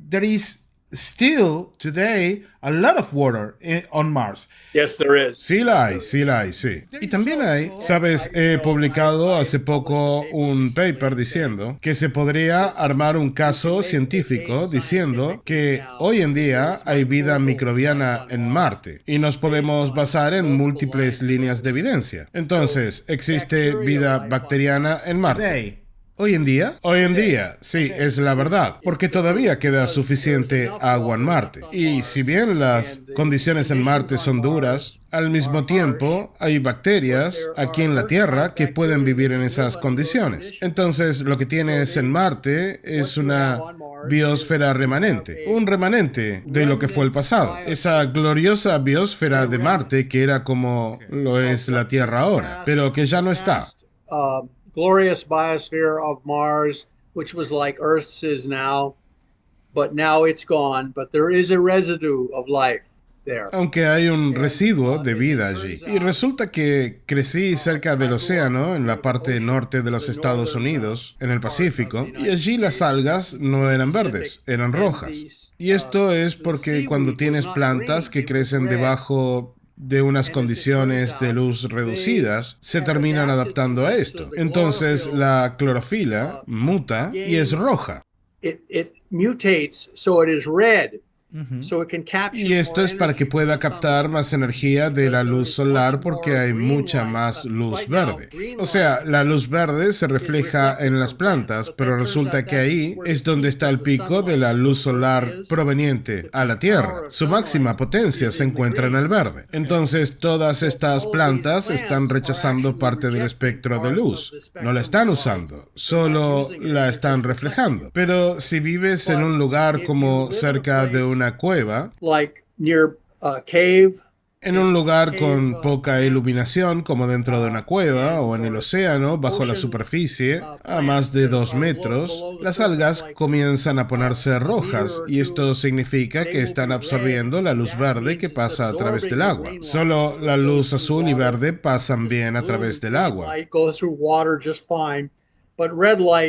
there is still today a lot of water on Mars. Yes, there is. Sí la hay, sí. Y también hay, sabes, he publicado hace poco un paper diciendo que se podría armar un caso científico diciendo que hoy en día hay vida microbiana en Marte y nos podemos basar en múltiples líneas de evidencia. Entonces, ¿existe vida bacteriana en Marte? Today. ¿Hoy en día? Hoy en día, sí, es la verdad, porque todavía queda suficiente agua en Marte. Y si bien las condiciones en Marte son duras, al mismo tiempo hay bacterias aquí en la Tierra que pueden vivir en esas condiciones. Entonces, lo que tienes en Marte es una biosfera remanente, un remanente de lo que fue el pasado. Esa gloriosa biosfera de Marte que era como lo es la Tierra ahora, pero que ya no está. Glorious biosphere of Mars, which was like Earth's is now, but now it's gone. But there is a residue of life there. Aunque hay un residuo de vida allí. Y resulta que crecí cerca del océano, en la parte norte de los Estados Unidos, en el Pacífico, y allí las algas no eran verdes, eran rojas. Y esto es porque cuando tienes plantas que crecen debajo de unas condiciones de luz reducidas, se terminan adaptando a esto. Entonces la clorofila muta y es roja. It mutates so it is red. Y esto es para que pueda captar más energía de la luz solar porque hay mucha más luz verde. O sea, la luz verde se refleja en las plantas, pero resulta que ahí es donde está el pico de la luz solar proveniente a la Tierra. Su máxima potencia se encuentra en el verde. Entonces, todas estas plantas están rechazando parte del espectro de luz. No la están usando, solo la están reflejando. Pero si vives en un lugar como cerca de una cueva, en un lugar con poca iluminación, como dentro de una cueva o en el océano, bajo la superficie, a más de 2 metros, las algas comienzan a ponerse rojas y esto significa que están absorbiendo la luz verde que pasa a través del agua. Solo la luz azul y verde pasan bien a través del agua,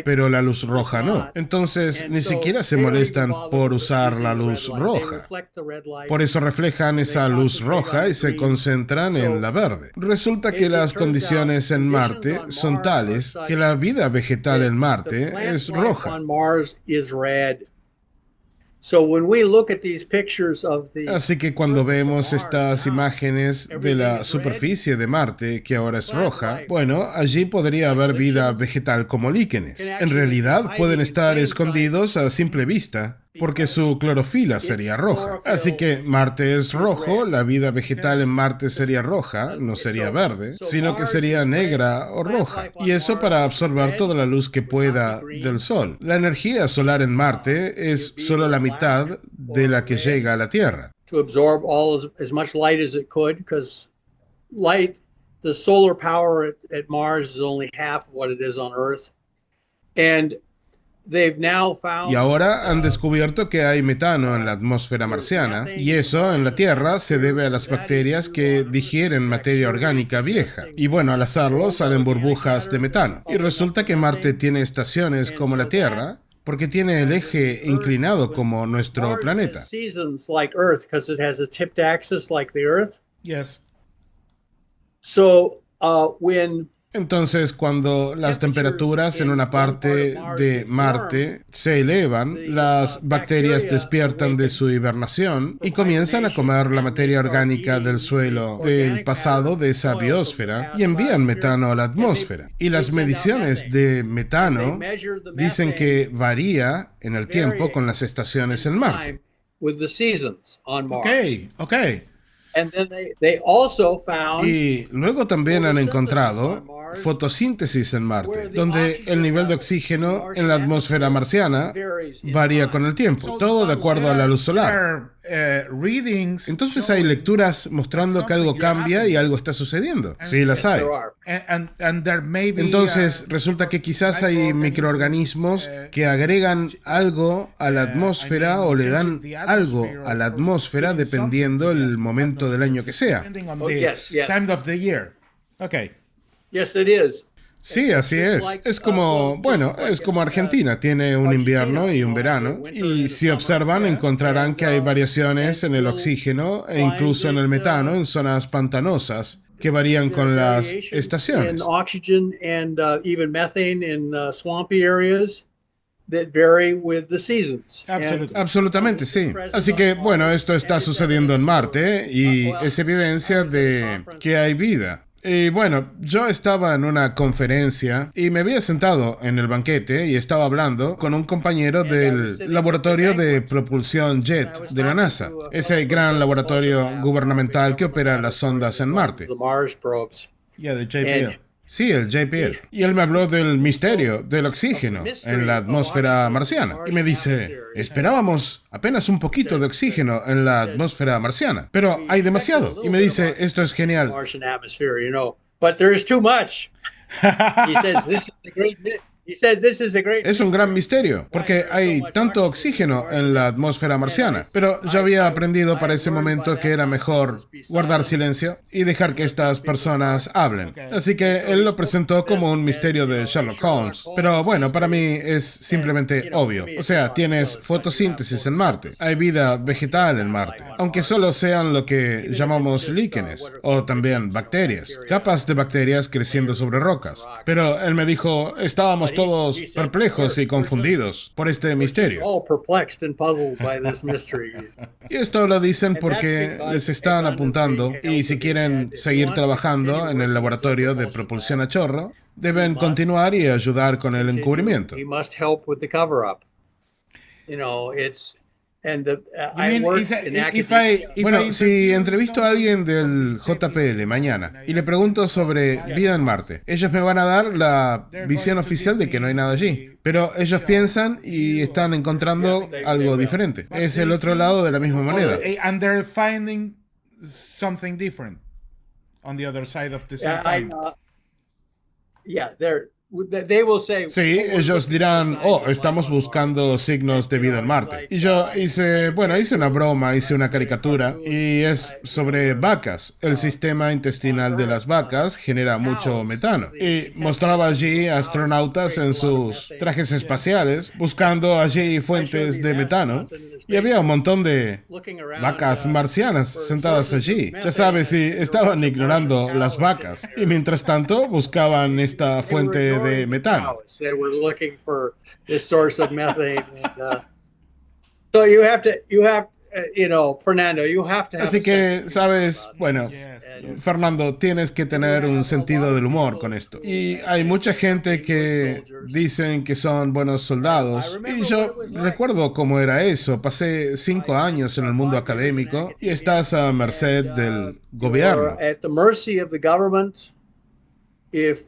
pero la luz roja no. Entonces, ni siquiera se molestan por usar la luz roja. Por eso reflejan esa luz roja y se concentran en la verde. Resulta que las condiciones en Marte son tales que la vida vegetal en Marte es roja. Así que cuando vemos estas imágenes de la superficie de Marte, que ahora es roja, bueno, allí podría haber vida vegetal como líquenes. En realidad pueden estar escondidos a simple vista, porque su clorofila sería roja. Así que Marte es rojo, la vida vegetal en Marte sería roja, no sería verde, sino que sería negra o roja. Y eso para absorber toda la luz que pueda del Sol. La energía solar en Marte es solo la mitad de la que llega a la Tierra. The solar power at Mars is only half of what it is on Earth. And y ahora han descubierto que hay metano en la atmósfera marciana, y eso en la Tierra se debe a las bacterias que digieren materia orgánica vieja. Y bueno, al hacerlo salen burbujas de metano. Y resulta que Marte tiene estaciones como la Tierra, porque tiene el eje inclinado como nuestro planeta. Yes. Entonces, cuando las temperaturas en una parte de Marte se elevan, las bacterias despiertan de su hibernación y comienzan a comer la materia orgánica del suelo del pasado de esa biosfera y envían metano a la atmósfera. Y las mediciones de metano dicen que varía en el tiempo con las estaciones en Marte. Ok. And then they also found Y luego también han encontrado fotosíntesis en Marte, donde el nivel de oxígeno en la atmósfera marciana varía con el tiempo, todo de acuerdo a la luz solar. Entonces hay lecturas mostrando que algo cambia y algo está sucediendo. Sí, las hay. Entonces resulta que quizás hay microorganismos que agregan algo a la atmósfera o le dan algo a la atmósfera dependiendo el momento del año que sea. yes, it is. Sí, así es. Es como, bueno, es como Argentina, tiene un invierno y un verano. Y si observan, encontrarán que hay variaciones en el oxígeno e incluso en el metano en zonas pantanosas que varían con las estaciones. And oxygen and even methane in swampy areas that vary with the seasons. Absolutamente, sí. Así que, bueno, esto está sucediendo en Marte y es evidencia de que hay vida. Y bueno, yo estaba en una conferencia y me había sentado en el banquete y estaba hablando con un compañero del laboratorio de propulsión JET de la NASA, ese gran laboratorio gubernamental que opera las sondas en Marte. The Mars probes. Yeah, the JPL. Sí, el JPL. Y él me habló del misterio del oxígeno en la atmósfera marciana. Y me dice, esperábamos apenas un poquito de oxígeno en la atmósfera marciana, pero hay demasiado. Y me dice, esto es genial. Martian atmosphere, you know, but there is too much. He says this is the great. He said this is a great. Es un gran misterio, porque hay tanto oxígeno en la atmósfera marciana. Pero yo había aprendido para ese momento que era mejor guardar silencio y dejar que estas personas hablen. Así que él lo presentó como un misterio de Sherlock Holmes. Pero bueno, para mí es simplemente obvio. O sea, tienes fotosíntesis en Marte. Hay vida vegetal en Marte, aunque solo sean lo que llamamos líquenes, o también bacterias, capas de bacterias creciendo sobre rocas. Pero él me dijo, estábamos todos perplejos y confundidos por este misterio. All perplexed and puzzled by this mystery. Y esto lo dicen porque les están apuntando y si quieren seguir trabajando en el laboratorio de propulsión a chorro, deben continuar y ayudar con el encubrimiento. He must help with the cover up. You know, it's and the I mean, work is that- in if academia. Bueno, si entrevisto a alguien del JPL mañana y le pregunto sobre vida en Marte, ellos me van a dar la visión oficial de que no hay nada allí. Pero ellos piensan y están encontrando algo diferente. Es el otro lado de la misma moneda. And they're finding something different on the other side of the same time. Yeah, they will say. Sí, ellos dirán, oh, estamos buscando signos de vida en Marte. Y yo hice una broma, hice una caricatura, y es sobre vacas. El sistema intestinal de las vacas genera mucho metano. Y mostraba allí astronautas en sus trajes espaciales, buscando allí fuentes de metano. Y había un montón de vacas marcianas sentadas allí. Ya sabes, y estaban ignorando las vacas. Y mientras tanto, buscaban esta fuente de metano. Said we're looking for this source of methane. And, so you have, you know, Fernando, you have to have. Así que, sabes, bueno, Fernando, tienes que tener un sentido del humor con esto. Y hay mucha gente que dicen que son buenos soldados. Y yo recuerdo cómo era eso. Pasé 5 años en el mundo académico y estás a merced del gobierno. At the mercy of the government. If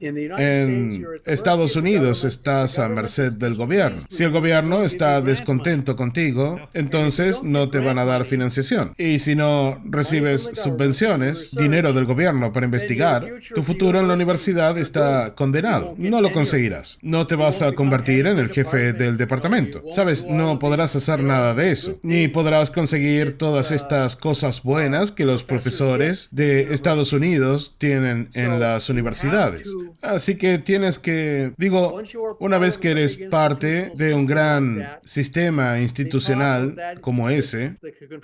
En Estados Unidos estás a merced del gobierno. Si el gobierno está descontento contigo, entonces no te van a dar financiación. Y si no recibes subvenciones, dinero del gobierno para investigar, tu futuro en la universidad está condenado. No lo conseguirás. No te vas a convertir en el jefe del departamento. Sabes, no podrás hacer nada de eso. Ni podrás conseguir todas estas cosas buenas que los profesores de Estados Unidos tienen en las universidades. Así que tienes que, una vez que eres parte de un gran sistema institucional como ese,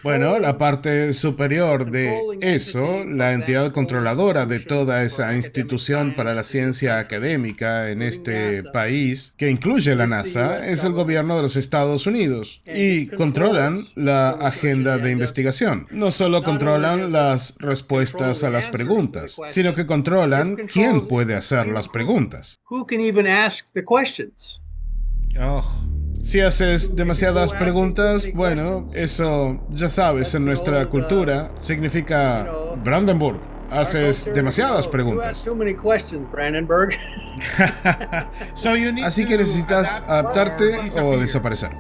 bueno, la parte superior de eso, la entidad controladora de toda esa institución para la ciencia académica en este país, que incluye la NASA, es el gobierno de los Estados Unidos. Y controlan la agenda de investigación. No solo controlan las respuestas a las preguntas, sino que controlan quién puede hacer las preguntas. who can even ask the questions? Oh, Si haces demasiadas preguntas, bueno, eso ya sabes, en nuestra cultura significa Brandenburg. Haces demasiadas preguntas. Así que necesitas adaptarte o desaparecer.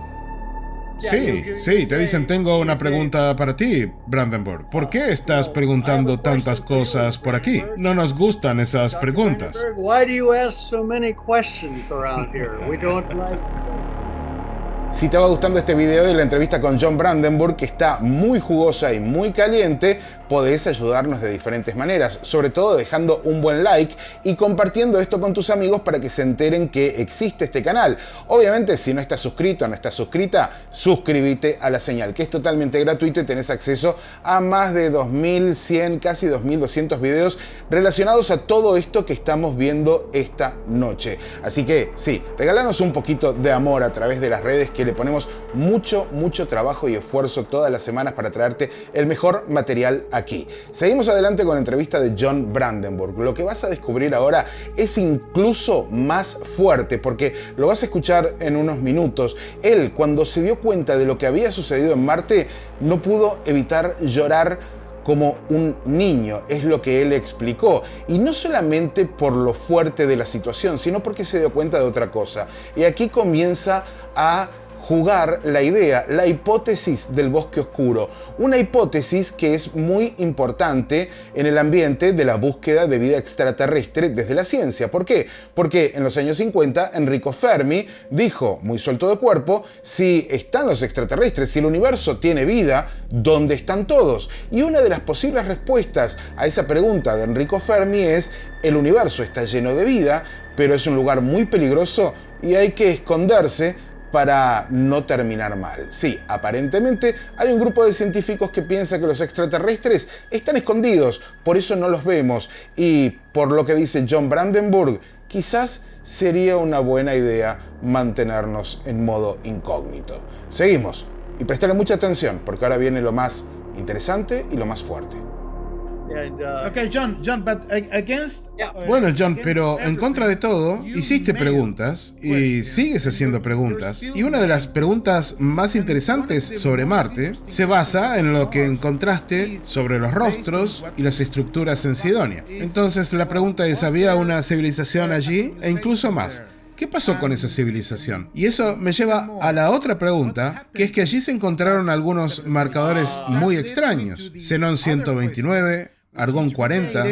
Sí, te dicen, tengo una pregunta para ti, Brandenburg. ¿Por qué estás preguntando tantas cosas por aquí? No nos gustan esas preguntas. Si te va gustando este video y la entrevista con John Brandenburg, que está muy jugosa y muy caliente, podés ayudarnos de diferentes maneras, sobre todo dejando un buen like y compartiendo esto con tus amigos para que se enteren que existe este canal. Obviamente, si no estás suscrito o no estás suscrita, suscríbete a la señal, que es totalmente gratuito y tenés acceso a más de 2100, casi 2200 videos relacionados a todo esto que estamos viendo esta noche. Así que sí, regálanos un poquito de amor a través de las redes, que le ponemos mucho trabajo y esfuerzo todas las semanas para traerte el mejor material aquí. Seguimos adelante con la entrevista de John Brandenburg. Lo que vas a descubrir ahora es incluso más fuerte, porque lo vas a escuchar en unos minutos. Él, cuando se dio cuenta de lo que había sucedido en Marte, no pudo evitar llorar como un niño, es lo que él explicó. Y no solamente por lo fuerte de la situación, sino porque se dio cuenta de otra cosa. Y aquí comienza a jugar la idea, la hipótesis del bosque oscuro. Una hipótesis que es muy importante en el ambiente de la búsqueda de vida extraterrestre desde la ciencia. ¿Por qué? Porque en los años 50 Enrico Fermi dijo, muy suelto de cuerpo, si están los extraterrestres, si el universo tiene vida, ¿dónde están todos? Y una de las posibles respuestas a esa pregunta de Enrico Fermi es, el universo está lleno de vida, pero es un lugar muy peligroso y hay que esconderse para no terminar mal. Sí, aparentemente hay un grupo de científicos que piensa que los extraterrestres están escondidos, por eso no los vemos, y por lo que dice John Brandenburg, quizás sería una buena idea mantenernos en modo incógnito. Seguimos, y prestale mucha atención, porque ahora viene lo más interesante y lo más fuerte. Okay, John, but against. Bueno, John, pero en contra de todo, hiciste preguntas y sigues haciendo preguntas. Y una de las preguntas más interesantes sobre Marte se basa en lo que encontraste sobre los rostros y las estructuras en Sidonia. Entonces la pregunta es, ¿había una civilización allí? E incluso más, ¿qué pasó con esa civilización? Y eso me lleva a la otra pregunta, que es que allí se encontraron algunos marcadores muy extraños. Xenón 129, Argón 40.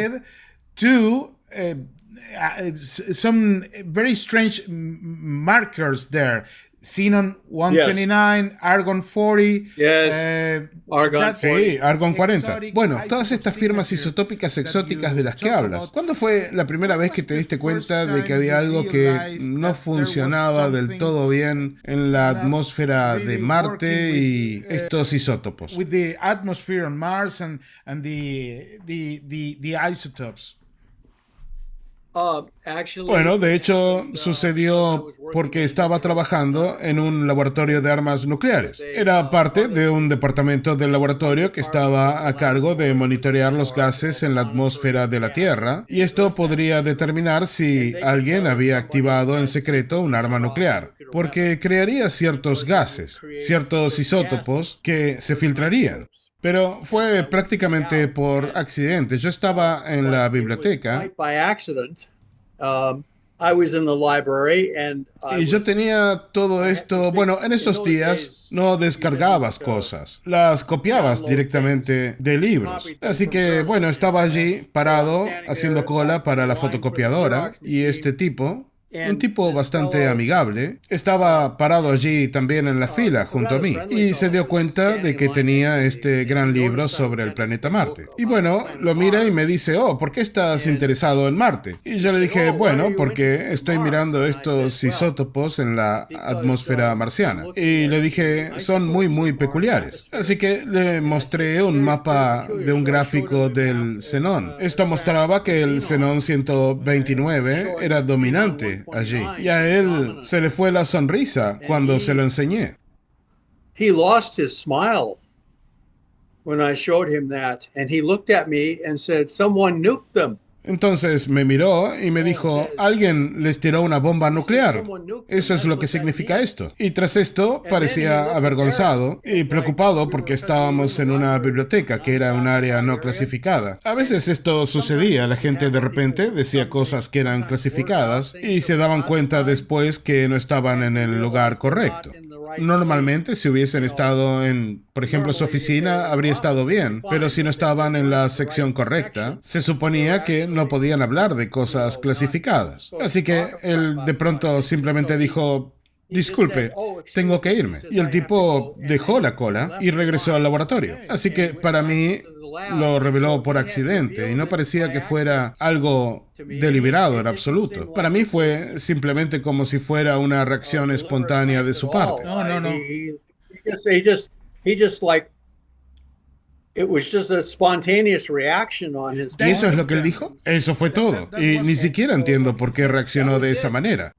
Some very strange markers there. Xenon 129, yes. Argon 40. Yes. Argon 40. Sí, Argon 40. Bueno, todas estas firmas isotópicas exóticas de las que hablas. ¿Cuándo fue la primera vez que te diste cuenta de que había algo que no funcionaba del todo bien en la atmósfera de Marte y estos isótopos? With the atmosphere on Mars and the isotopes. Bueno, de hecho, sucedió porque estaba trabajando en un laboratorio de armas nucleares. Era parte de un departamento del laboratorio que estaba a cargo de monitorear los gases en la atmósfera de la Tierra, y esto podría determinar si alguien había activado en secreto un arma nuclear, porque crearía ciertos gases, ciertos isótopos que se filtrarían. Pero fue prácticamente por accidente. Yo estaba en la biblioteca y yo tenía todo esto. Bueno, en esos días no descargabas cosas, las copiabas directamente de libros. Así que, bueno, estaba allí parado haciendo cola para la fotocopiadora, y este tipo, un tipo bastante amigable, estaba parado allí también en la fila junto a mí, y se dio cuenta de que tenía este gran libro sobre el planeta Marte. Y bueno, lo mira y me dice, oh, ¿por qué estás interesado en Marte? Y yo le dije, bueno, porque estoy mirando estos isótopos en la atmósfera marciana. Y le dije, son muy peculiares. Así que le mostré un mapa de un gráfico del xenón. Esto mostraba que el xenón 129 era dominante allí, y a él se le fue la sonrisa cuando se lo enseñé. He lost his smile when I showed him that, and he looked at me and said, "Someone nuked them." Entonces me miró y me dijo, alguien les tiró una bomba nuclear. Eso es lo que significa esto. Y tras esto parecía avergonzado y preocupado porque estábamos en una biblioteca que era un área no clasificada. A veces esto sucedía, la gente de repente decía cosas que eran clasificadas y se daban cuenta después que no estaban en el lugar correcto. Normalmente, si hubiesen estado en, por ejemplo, su oficina, habría estado bien, pero si no estaban en la sección correcta, se suponía que no podían hablar de cosas clasificadas. Así que él de pronto simplemente dijo, disculpe, tengo que irme. Y el tipo dejó la cola y regresó al laboratorio. Así que para mí lo reveló por accidente y no parecía que fuera algo deliberado en absoluto. Para mí fue simplemente como si fuera una reacción espontánea de su parte. No. He just like it was just a spontaneous reaction on his ¿Y eso es lo que él dijo? Eso fue todo. Y ni siquiera entiendo por qué reaccionó de esa manera.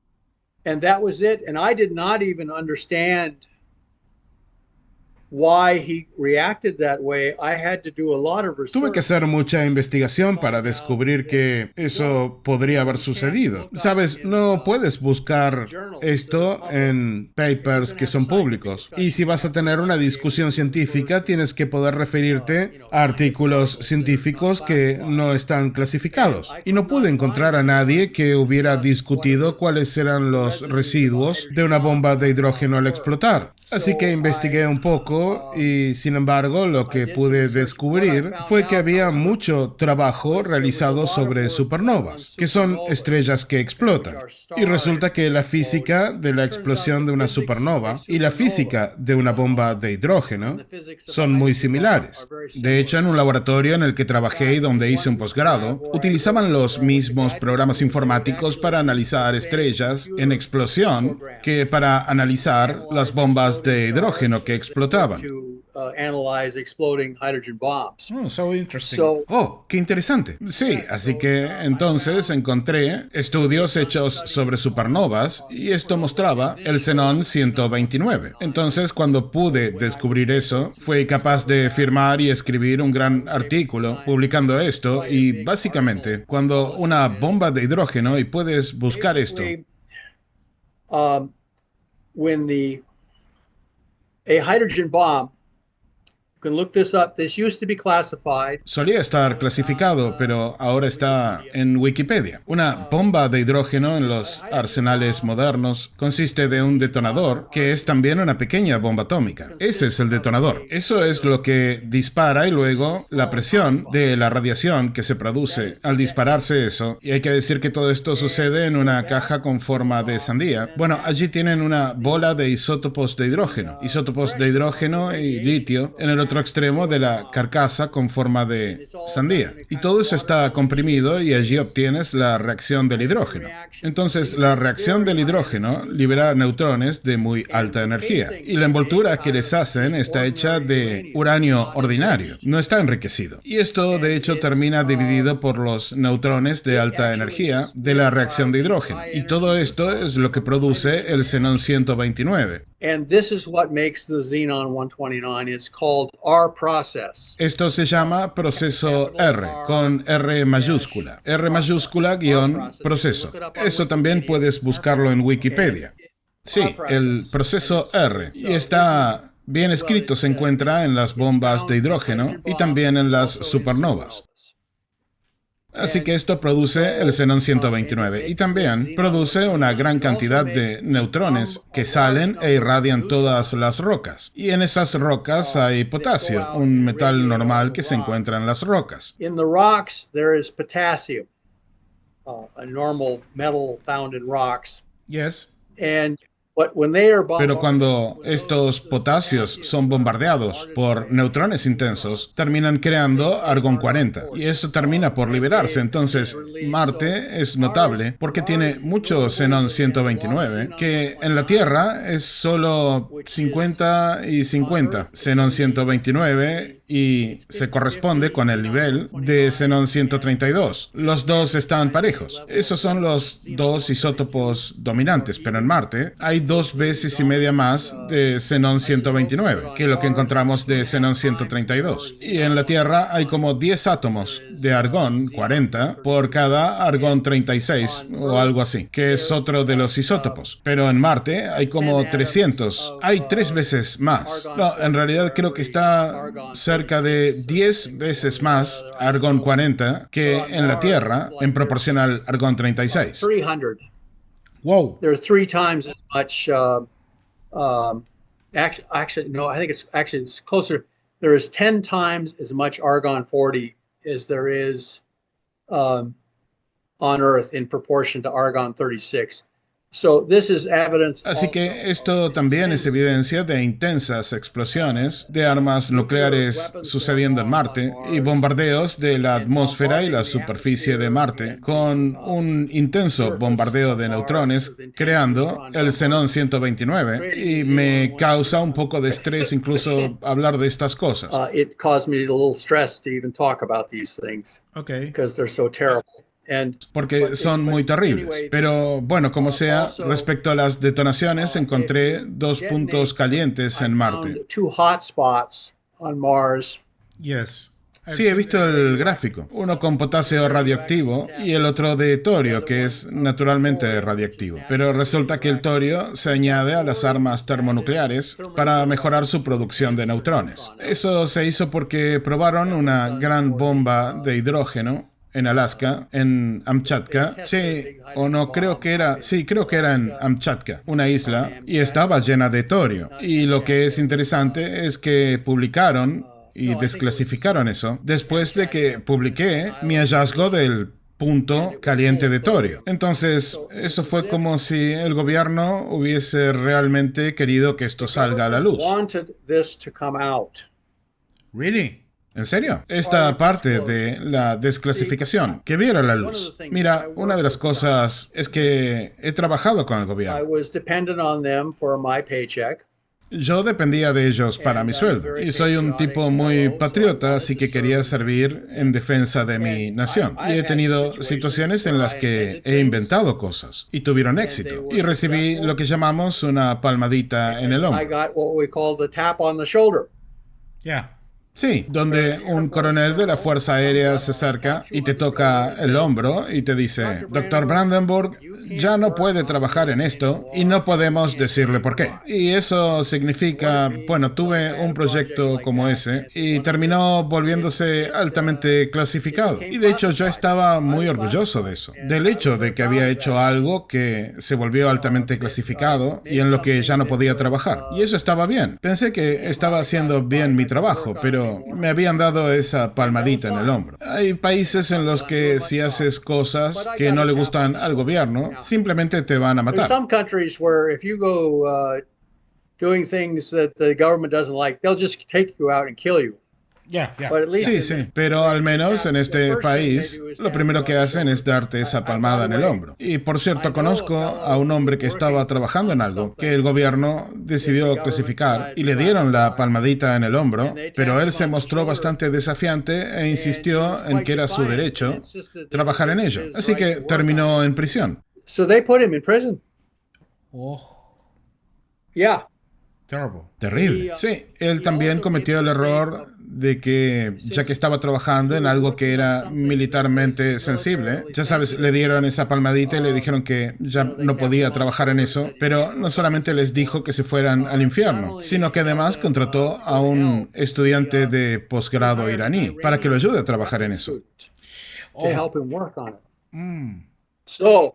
And that was it. And I did not even understand why he reacted that way. I had to do a lot of research. Tuve que hacer mucha investigación para descubrir que eso podría haber sucedido. Sabes, no puedes buscar esto en papers que son públicos. Y si vas a tener una discusión científica, tienes que poder referirte a artículos científicos que no están clasificados. Y no pude encontrar a nadie que hubiera discutido cuáles eran los residuos de una bomba de hidrógeno al explotar. Así que investigué un poco y, sin embargo, lo que pude descubrir fue que había mucho trabajo realizado sobre supernovas, que son estrellas que explotan. Y resulta que la física de la explosión de una supernova y la física de una bomba de hidrógeno son muy similares. De hecho, en un laboratorio en el que trabajé y donde hice un posgrado, utilizaban los mismos programas informáticos para analizar estrellas en explosión que para analizar las bombas de hidrógeno que explotaban. Analyze exploding hydrogen bombs. Oh, so interesting. Oh, qué interesante. Sí, así que entonces encontré estudios hechos sobre supernovas y esto mostraba el xenón 129. Entonces, cuando pude descubrir eso, fui capaz de firmar y escribir un gran artículo publicando esto y básicamente, cuando una bomba de hidrógeno, y puedes buscar esto, When a hydrogen bomb, you can look this up. This used to be classified. solía estar clasificado, pero ahora está en Wikipedia. Una bomba de hidrógeno en los arsenales modernos consiste de un detonador, que es también una pequeña bomba atómica. Ese es el detonador. Eso es lo que dispara y luego la presión de la radiación que se produce al dispararse eso. Y hay que decir que todo esto sucede en una caja con forma de sandía. Bueno, allí tienen una bola de isótopos de hidrógeno y litio en el otro extremo de la carcasa con forma de sandía. Y todo eso está comprimido y allí obtienes la reacción del hidrógeno. Entonces, la reacción del hidrógeno libera neutrones de muy alta energía. Y la envoltura que les hacen está hecha de uranio ordinario. No está enriquecido. Y esto, de hecho, termina dividido por los neutrones de alta energía de la reacción de hidrógeno. Y todo esto es lo que produce el xenón 129. And this is what makes the xenon 129. It's called R process. Esto se llama proceso R, con R mayúscula guión proceso. Eso también puedes buscarlo en Wikipedia. Sí, el proceso R. Y está bien escrito, se encuentra en las bombas de hidrógeno y también en las supernovas. Así que esto produce el xenón 129 y también produce una gran cantidad de neutrones que salen e irradian todas las rocas. Y en esas rocas hay potasio, un metal normal que se encuentra en las rocas. In the rocks, there is potassium, a normal metal found in rocks. Yes. Pero cuando estos potasios son bombardeados por neutrones intensos, terminan creando argón 40 y eso termina por liberarse. Entonces, Marte es notable porque tiene mucho xenón 129, que en la Tierra es solo 50 y 50. Xenón 129 y se corresponde con el nivel de xenón 132. Los dos están parejos. Esos son los dos isótopos dominantes, pero en Marte hay 2 veces y media más de xenón 129 que lo que encontramos de xenón 132. Y en la Tierra hay como 10 átomos de argón 40 por cada argón 36 o algo así, que es otro de los isótopos. Pero en Marte hay como 300. Hay 3 veces más. No, en realidad creo que está cerca de 10 veces más argón 40 que en la Tierra en proporción al argón 36. 300. Wow. There's 3 times as much. Actually, no. I think it's closer. There is 10 times as much argon 40 as there is on Earth in proportion to argon 36. So this is evidence. Así que esto también es evidencia de intensas explosiones de armas nucleares sucediendo en Marte y bombardeos de la atmósfera y la superficie de Marte con un intenso bombardeo de neutrones creando el xenón 129 y me causa un poco de estrés incluso hablar de estas cosas. It caused me a little stress to even talk about these things Okay. because they're so terrible. Porque son muy terribles. Pero bueno, como sea, respecto a las detonaciones, encontré 2 puntos calientes en Marte. 2 hotspots on Mars. Yes. Sí, he visto el gráfico. Uno con potasio radioactivo y el otro de torio, que es naturalmente radiactivo. Pero resulta que el torio se añade a las armas termonucleares para mejorar su producción de neutrones. Eso se hizo porque probaron una gran bomba de hidrógeno en Alaska, en Amchatka. Sí, o no, creo que era en Amchatka, una isla, y estaba llena de torio. Y lo que es interesante es que publicaron y desclasificaron eso después de que publiqué mi hallazgo del punto caliente de torio. Entonces, eso fue como si el gobierno hubiese realmente querido que esto salga a la luz. Really? ¿En serio? Esta parte de la desclasificación, que viera la luz. Mira, una de las cosas es que he trabajado con el I gobierno. was dependent on them for my paycheck. Yo dependía de ellos para mi sueldo. Y soy un tipo muy patriota, así que quería servir en defensa de mi nación. Y he tenido situaciones en las que he inventado cosas y tuvieron éxito. Y recibí lo que llamamos una palmadita en el I hombro. got what we called the tap on the shoulder. Yeah. Sí, donde un coronel de la Fuerza Aérea se acerca y te toca el hombro y te dice, Dr. Brandenburg, ya no puede trabajar en esto y no podemos decirle por qué. Y eso significa, bueno, tuve un proyecto como ese y terminó volviéndose altamente clasificado. Y de hecho yo estaba muy orgulloso de eso, del hecho de que había hecho algo que se volvió altamente clasificado y en lo que ya no podía trabajar. Y eso estaba bien. Pensé que estaba haciendo bien mi trabajo, pero me habían dado esa palmadita en el hombro. Hay países en los que si haces cosas que no le gustan al gobierno, simplemente te van a There's matar. some countries where if you go doing things that the government doesn't like, they'll just take you out and kill you. Yeah, yeah. But at least Sí, sí, pero al menos en este país lo primero que hacen es darte esa palmada en el hombro. Y por cierto, conozco a un hombre que estaba trabajando en algo que el gobierno decidió clasificar y le dieron la palmadita en el hombro, pero él se mostró bastante desafiante e insistió en que era su derecho trabajar en ello. Así que terminó en prisión. So they put him in prison. Oh, Yeah. terrible. Terrible. Sí, él también cometió el error de que, ya que estaba trabajando en algo que era militarmente sensible, ya sabes, le dieron esa palmadita y le dijeron que ya no podía trabajar en eso, pero no solamente les dijo que se fueran al infierno, sino que además contrató a un estudiante de posgrado iraní para que lo ayude a trabajar en eso. To help him work on it. So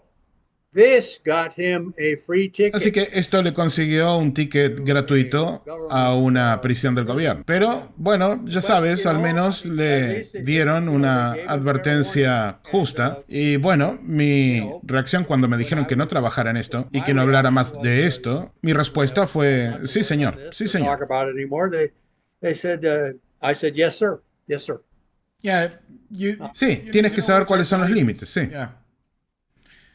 this got him a free ticket. Así que esto le consiguió un ticket gratuito a una prisión del gobierno. Pero, bueno, ya sabes, al menos le dieron una advertencia justa. Y bueno, mi reacción cuando me dijeron que no trabajara en esto y que no hablara más de esto, mi respuesta fue, sí, señor, sí, Talk señor. about it anymore. They said, I said, yes, sir. Yes, sir. Yeah, you. Sí, tienes que saber cuáles son los límites, sí. Yeah.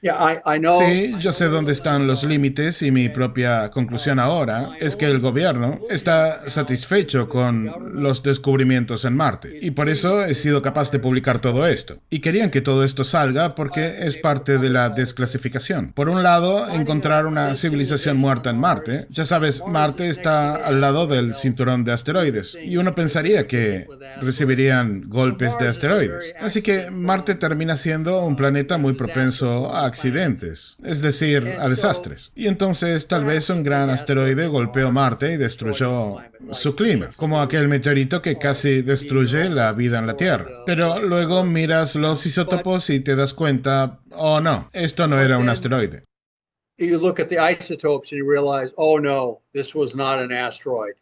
Yeah, I know. Sí, yo sé dónde están los límites y mi propia conclusión ahora es que el gobierno está satisfecho con los descubrimientos en Marte y por eso he sido capaz de publicar todo esto. Y querían que todo esto salga porque es parte de la desclasificación. Por un lado, encontrar una civilización muerta en Marte. Ya sabes, Marte está al lado del cinturón de asteroides y uno pensaría que recibirían golpes de asteroides. Así que Marte termina siendo un planeta muy propenso a accidentes, es decir, a desastres. Y entonces tal vez un gran asteroide golpeó Marte y destruyó su clima, como aquel meteorito que casi destruye la vida en la Tierra. Pero luego miras los isótopos y te das cuenta, oh no, esto no era un asteroide. You look at the isotopes and you realize, oh no, this was not an asteroid.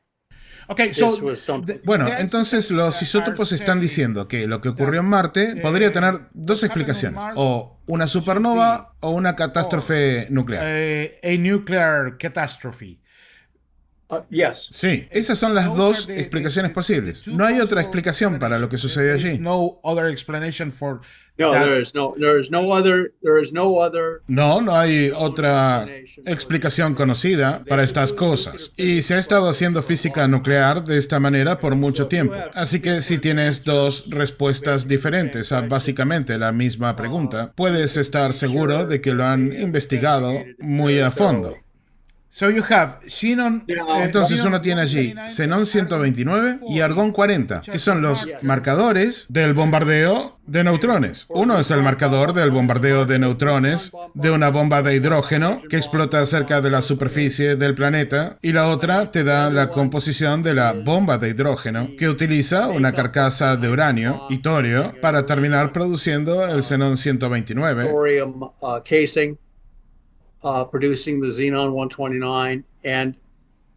Okay, so This was something. Bueno, entonces los isótopos están diciendo que lo que ocurrió en Marte podría tener dos explicaciones, o una supernova o una catástrofe nuclear. a nuclear catastrophe. Yes. Sí, esas son las dos explicaciones posibles. No hay otra explicación para lo que sucedió allí. No other explanation for No, that. there is no other. No hay otra explicación conocida para estas cosas. Y se ha estado haciendo física nuclear de esta manera por mucho tiempo. Así que si tienes dos respuestas diferentes a básicamente la misma pregunta, puedes estar seguro de que lo han investigado muy a fondo. So you have xenon. Entonces uno tiene allí xenón 129 y argón 40, que son los marcadores del bombardeo de neutrones. Uno es el marcador del bombardeo de neutrones de una bomba de hidrógeno que explota cerca de la superficie del planeta, y la otra te da la composición de la bomba de hidrógeno que utiliza una carcasa de uranio y torio para terminar produciendo el xenón 129. Thorium casing, producing the xenon 129, and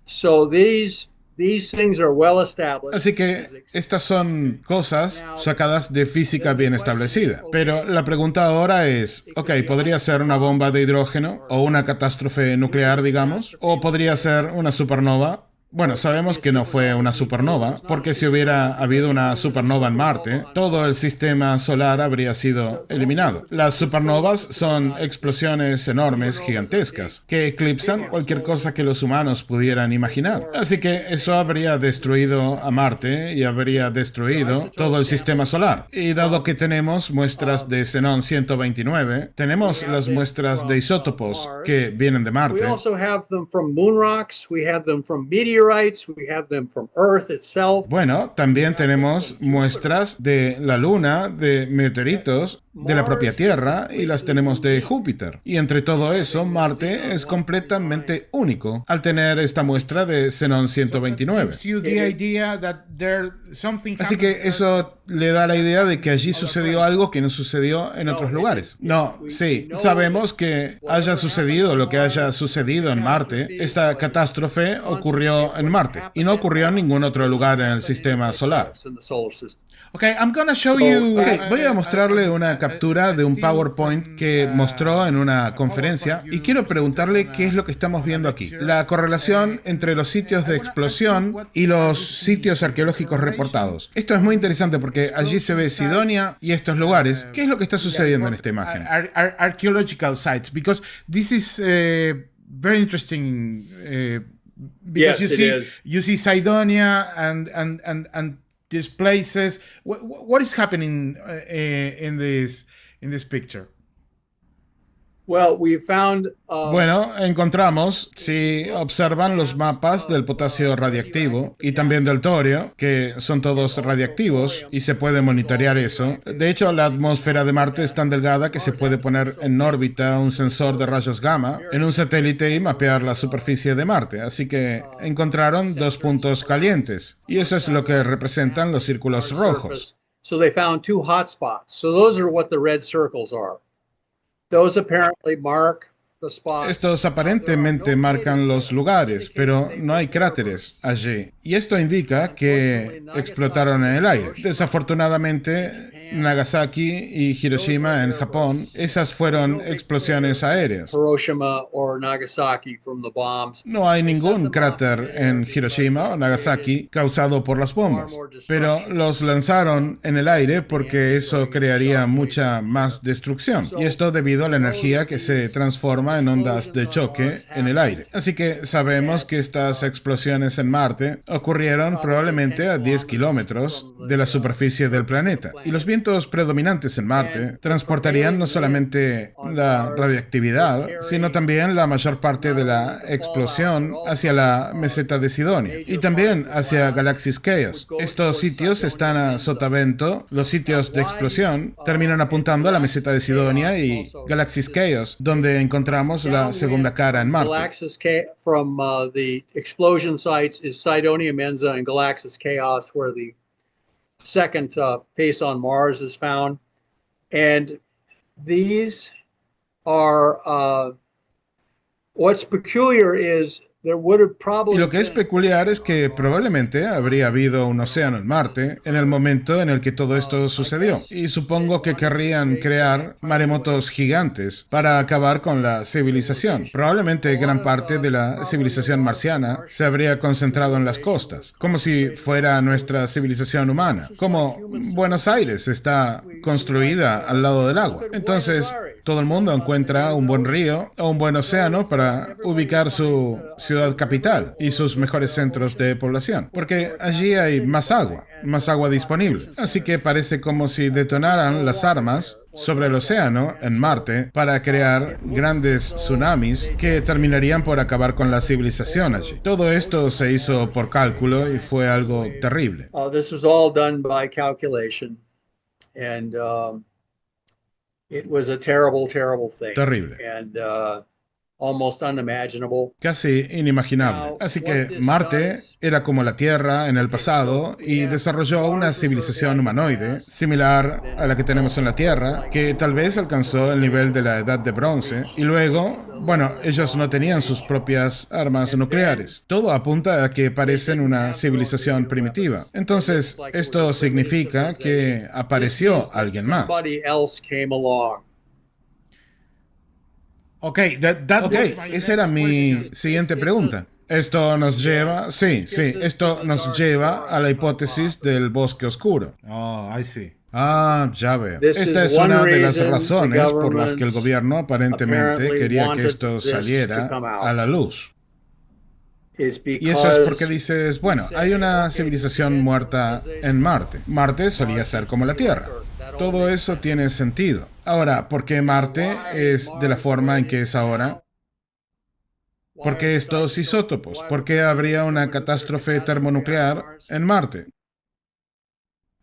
so these things are well established. Así que estas son cosas sacadas de física bien establecida. Pero la pregunta ahora es, ok, ¿podría ser una bomba de hidrógeno o una catástrofe nuclear, digamos? ¿O podría ser una supernova? Bueno, sabemos que no fue una supernova, porque si hubiera habido una supernova en Marte, todo el sistema solar habría sido eliminado. Las supernovas son explosiones enormes, gigantescas, que eclipsan cualquier cosa que los humanos pudieran imaginar. Así que eso habría destruido a Marte y habría destruido todo el sistema solar. Y dado que tenemos muestras de xenón 129, tenemos las muestras de isótopos que vienen de Marte. We also have them from moon rocks. We have them from meteorites. We have them from Earth itself. Bueno, también tenemos muestras de la Luna, de meteoritos, de la propia Tierra, y las tenemos de Júpiter. Y entre todo eso, Marte es completamente único al tener esta muestra de xenón 129. Así que eso le da la idea de que allí sucedió algo que no sucedió en otros lugares. No, sí, sabemos que haya sucedido lo que haya sucedido en Marte. Esta catástrofe ocurrió en Marte y no ocurrió en ningún otro lugar en el sistema solar. Okay, I'm gonna show you. Ok, voy a mostrarle una captura de un PowerPoint que mostró en una conferencia y quiero preguntarle qué es lo que estamos viendo aquí. La correlación entre los sitios de explosión y los sitios arqueológicos reportados. Esto es muy interesante porque allí se ve Sidonia y estos lugares. ¿Qué es lo que está sucediendo en esta imagen? Archaeological sites, because this is very interesting. Because Yes, you see Sidonia and these places. What is happening in this picture? Well, we found. Bueno, encontramos, si observan los mapas del potasio radiactivo y también del torio, que son todos radiactivos y se puede monitorear eso. De hecho, la atmósfera de Marte es tan delgada que se puede poner en órbita un sensor de rayos gamma en un satélite y mapear la superficie de Marte. Así que encontraron dos puntos calientes y eso es lo que representan los círculos rojos. So they found two hotspots. So those are what the red circles are. Those apparently mark the spots. Estos aparentemente marcan los lugares, pero no hay cráteres allí. Y esto indica que explotaron en el aire. Desafortunadamente, Nagasaki y Hiroshima en Japón, esas fueron explosiones aéreas. Hiroshima or Nagasaki from the bombs. No hay ningún cráter en Hiroshima o Nagasaki causado por las bombas, pero los lanzaron en el aire porque eso crearía mucha más destrucción, y esto debido a la energía que se transforma en ondas de choque en el aire. Así que sabemos que estas explosiones en Marte ocurrieron probablemente a 10 kilómetros de la superficie del planeta, y los vientos predominantes en Marte transportarían no solamente la radiactividad, sino también la mayor parte de la explosión hacia la meseta de Sidonia y también hacia Galaxis Chaos. Estos sitios están a sotavento, los sitios de explosión terminan apuntando a la meseta de Sidonia y Galaxis Chaos, donde encontramos la segunda cara en Marte. Galaxis from the explosion sites is Cydonia Mensa and Galaxis Chaos, where the second face on Mars is found. And these are what's peculiar is there would have probably Y lo que es peculiar es que probablemente habría habido un océano en Marte en el momento en el que todo esto sucedió. Y supongo que querrían crear maremotos gigantes para acabar con la civilización. Probablemente gran parte de la civilización marciana se habría concentrado en las costas, como si fuera nuestra civilización humana. Como Buenos Aires está construida al lado del agua. Entonces, todo el mundo encuentra un buen río o un buen océano para ubicar su ciudad capital y sus mejores centros de población, porque allí hay más agua disponible. Así que parece como si detonaran las armas sobre el océano en Marte para crear grandes tsunamis que terminarían por acabar con la civilización allí. Todo esto se hizo por cálculo y fue algo terrible. This was all done by calculation, and it was a terrible, terrible thing. Terrible. And almost unimaginable. Casi inimaginable. Así que Marte era como la Tierra en el pasado y desarrolló una civilización humanoide similar a la que tenemos en la Tierra, que tal vez alcanzó el nivel de la Edad de Bronce. Y luego, bueno, ellos no tenían sus propias armas nucleares. Todo apunta a que parecen una civilización primitiva. Entonces, esto significa que apareció alguien más. Somebody else came along. Ok, esa era mi siguiente pregunta. Esto nos lleva, esto nos lleva a la hipótesis del bosque oscuro. Oh, I see. Ah, ya veo. Esta es una de las razones por las que el gobierno aparentemente quería que esto saliera a la luz. Y eso es porque dices, bueno, hay una civilización muerta en Marte. Marte solía ser como la Tierra. Todo eso tiene sentido. Ahora, ¿por qué Marte es de la forma en que es ahora? ¿Por qué estos isótopos? ¿Por qué habría una catástrofe termonuclear en Marte?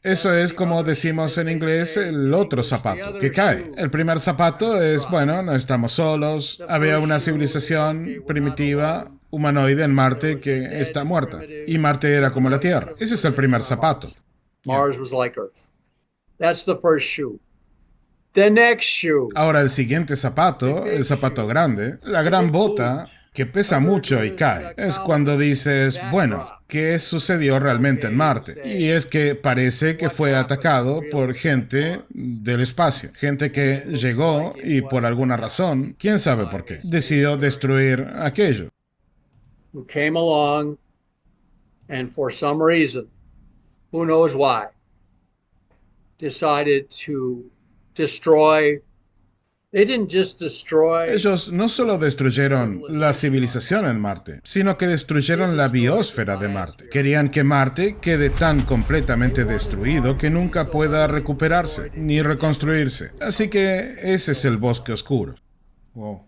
Eso es, como decimos en inglés, el otro zapato que cae. El primer zapato es, bueno, no estamos solos. Había una civilización primitiva, humanoide en Marte que está muerta. Y Marte era como la Tierra. Ese es el primer zapato. Mars was like Earth. That's the first shoe. The next shoe. Ahora el siguiente zapato, el zapato grande, la gran bota que pesa mucho y cae, es cuando dices, bueno, ¿qué sucedió realmente en Marte? Y es que parece que fue atacado por gente del espacio, gente que llegó y por alguna razón, quién sabe por qué, decidió destruir aquello. Who came along and for some reason, who knows why, decided to destroy. They didn't just destroy. Ellos no solo destruyeron la civilización en Marte, sino que destruyeron la biosfera de Marte. Querían que Marte quede tan completamente destruido que nunca pueda recuperarse ni reconstruirse. Así que ese es el bosque oscuro. Wow.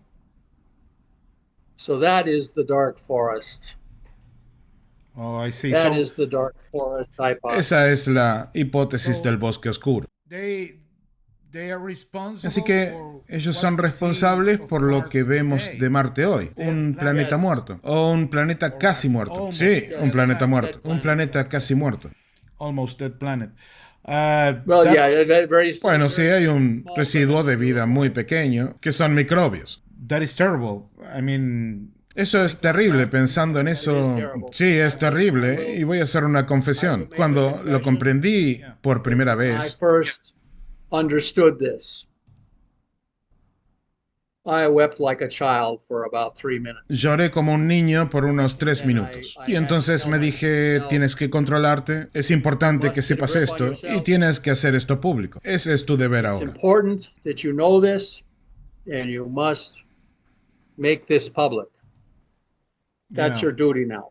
So that is the dark forest. Oh, I see. That is the dark forest hypothesis. Esa es la hipótesis del bosque oscuro. Así que ellos son responsables por lo que vemos de Marte hoy. Un planeta muerto. O un planeta casi muerto. Sí, un planeta muerto. Un planeta casi muerto. Almost dead planet. Bueno, sí, hay un residuo de vida muy pequeño que son microbios. That is terrible. I mean, eso es terrible. Pensando en eso, sí, es terrible. Y voy a hacer una confesión. Cuando lo comprendí por primera vez, understood this, I wept like a child for about 3 minutes. Lloré como un niño por unos 3 minutos. Y entonces me dije, tienes que controlarte, es importante que sepas esto y tienes que hacer esto público. Ese es tu deber It's ahora. important that you know this, and you must make this public. That's Yeah. your duty now.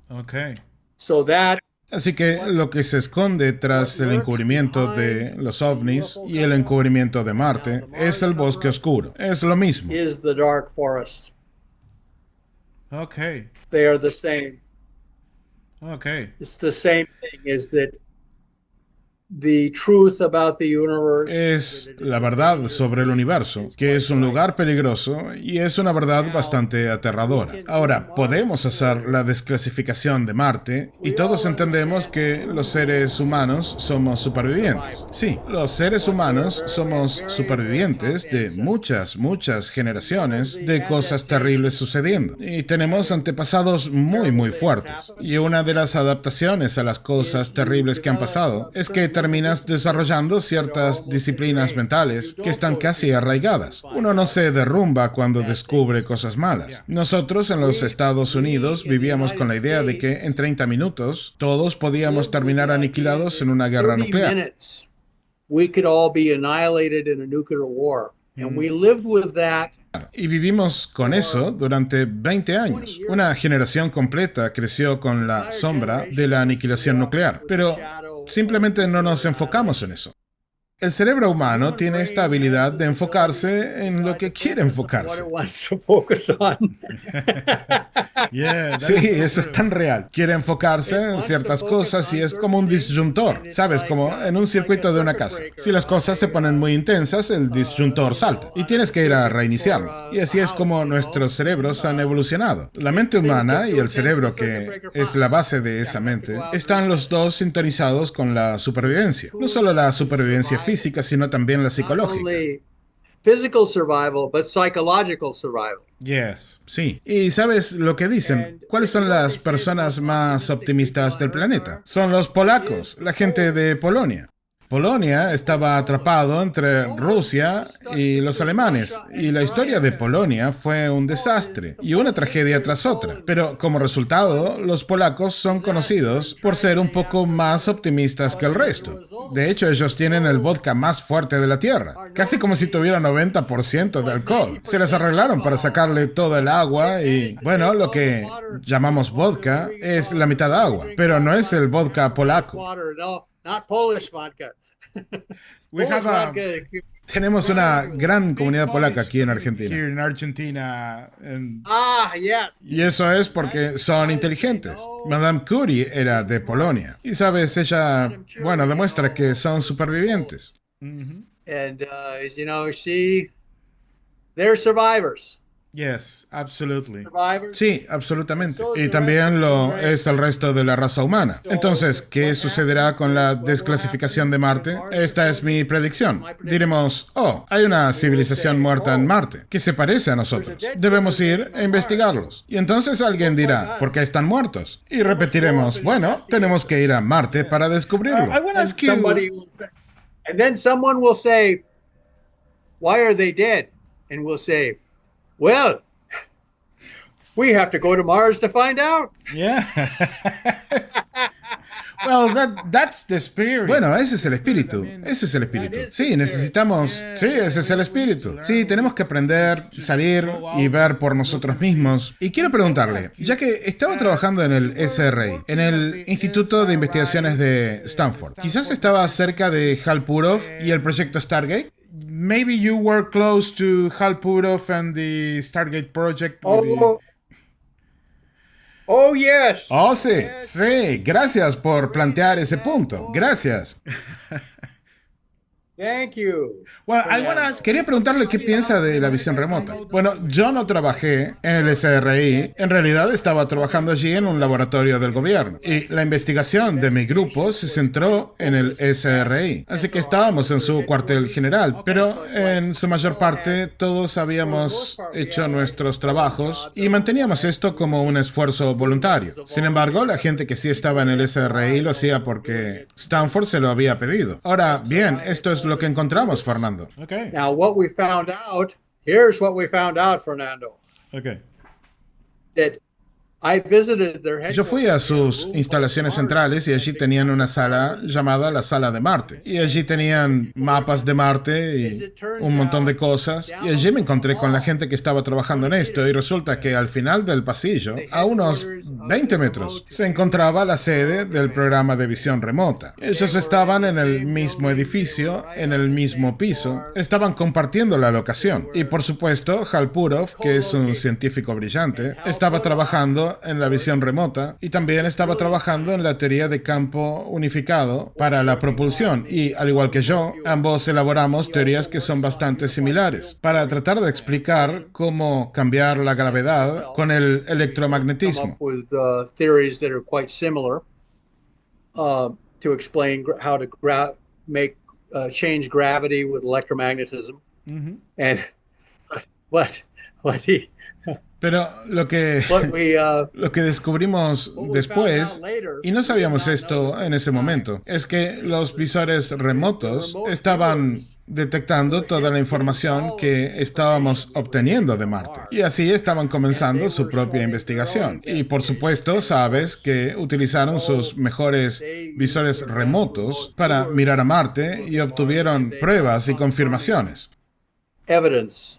Okay. So that Así que lo que se esconde tras el encubrimiento de los ovnis y el encubrimiento de Marte es el bosque oscuro. Es lo mismo. is the dark forest. Okay. They are the same. Okay. It's the same thing, is that the truth about the universe Es la verdad sobre el universo, que es un lugar peligroso y es una verdad bastante aterradora. Ahora, podemos hacer la desclasificación de Marte y todos entendemos que los seres humanos somos supervivientes. Sí, los seres humanos somos supervivientes de muchas, muchas generaciones de cosas terribles sucediendo. Y tenemos antepasados muy, muy fuertes. Y una de las adaptaciones a las cosas terribles que han pasado es que terminas desarrollando ciertas disciplinas mentales que están casi arraigadas. Uno no se derrumba cuando descubre cosas malas. Nosotros en los Estados Unidos vivíamos con la idea de que en 30 minutos todos podíamos terminar aniquilados en una guerra 30 nuclear. minutes, we could all be annihilated in a nuclear war. And we lived with that. Y vivimos con eso durante 20 años. Una generación completa creció con la sombra de la aniquilación nuclear. Pero simplemente no nos enfocamos en eso. El cerebro humano tiene esta habilidad de enfocarse en lo que quiere What enfocarse. it wants to focus on. Sí, eso es tan real. Quiere enfocarse en ciertas cosas y es como un disyuntor, ¿sabes? Como en un circuito de una casa. Si las cosas se ponen muy intensas, el disyuntor salta y tienes que ir a reiniciarlo. Y así es como nuestros cerebros han evolucionado. La mente humana y el cerebro, que es la base de esa mente, están los dos sintonizados con la supervivencia. No solo la supervivencia física, sino también la Not psicológica. only physical survival, but psychological survival. Yes. Sí. ¿Y sabes lo que dicen? ¿Cuáles son las personas más optimistas del planeta? Son los polacos, la gente de Polonia. Polonia estaba atrapado entre Rusia y los alemanes, y la historia de Polonia fue un desastre y una tragedia tras otra. Pero como resultado, los polacos son conocidos por ser un poco más optimistas que el resto. De hecho, ellos tienen el vodka más fuerte de la tierra, casi como si tuviera 90% de alcohol. Se las arreglaron para sacarle toda el agua y, bueno, lo que llamamos vodka es la mitad agua, pero no es el vodka polaco. Water, no, not Polish vodka. We Polish have a- vodka, Tenemos una gran comunidad polaca aquí en Argentina. Here in Argentina, and yes. Y eso es porque son inteligentes. Madame Curie era de Polonia. Y sabes, ella, bueno, demuestra que son supervivientes. And, they're survivors. yes, absolutely. Survivors. Sí, absolutamente. Y también lo es el resto de la raza humana. Entonces, ¿qué sucederá con la desclasificación de Marte? Esta es mi predicción. Diremos, oh, hay una civilización muerta en Marte que se parece a nosotros. Debemos ir a investigarlos. Y entonces alguien dirá, ¿por qué están muertos? Y repetiremos, bueno, tenemos que ir a Marte para descubrirlo. I want to ask you. Somebody will say, and then someone will say, why are they dead? And we'll say, well, we have to go to Mars to find out. Yeah. Well, that's the spirit. Bueno, ese es el espíritu. Ese es el espíritu. Sí, necesitamos. Sí, ese es el espíritu. Sí, tenemos que aprender, salir y ver por nosotros mismos. Y quiero preguntarle, ya que estaba trabajando en el SRI, en el Instituto de Investigaciones de Stanford, quizás estaba cerca de Hal Purov y el proyecto Stargate. Maybe you were close to Hal Purov and the Stargate project. with the- Oh, yes. Oh, sí, sí, gracias por plantear ese punto. Gracias. Thank you. Well, I want to ask. Quería preguntarle qué piensa de la visión remota. Bueno, yo no trabajé en el SRI. En realidad estaba trabajando allí en un laboratorio del gobierno. Y la investigación de mi grupo se centró en el SRI. Así que estábamos en su cuartel general. Pero en su mayor parte todos habíamos hecho nuestros trabajos y manteníamos esto como un esfuerzo voluntario. Sin embargo, la gente que sí estaba en el SRI lo hacía porque Stanford se lo había pedido. Ahora, bien, esto es lo que encontramos, Fernando. Okay. Now, what we found out, here's what we found out, Fernando, Okay. that I visited their Yo fui a sus headquarters instalaciones centrales y allí tenían una sala llamada la Sala de Marte. Y allí tenían mapas de Marte y un montón de cosas. Y allí me encontré con la gente que estaba trabajando en esto y resulta que al final del pasillo, a unos 20 metros, se encontraba la sede del programa de visión remota. Ellos estaban en el mismo edificio, en el mismo piso, estaban compartiendo la locación. Y por supuesto, Hal Purov, que es un científico brillante, estaba trabajando en la visión remota y también estaba trabajando en la teoría de campo unificado para la propulsión y, al igual que yo, ambos elaboramos teorías que son bastante similares para tratar de explicar cómo cambiar la gravedad con el come electromagnetismo. up with theories that are quite similar to explain how to make change gravity with electromagnetism. And what he Pero lo que descubrimos después, y no sabíamos esto en ese momento, es que los visores remotos estaban detectando toda la información que estábamos obteniendo de Marte. Y así estaban comenzando su propia investigación. Y por supuesto, sabes que utilizaron sus mejores visores remotos para mirar a Marte y obtuvieron pruebas y confirmaciones. evidence.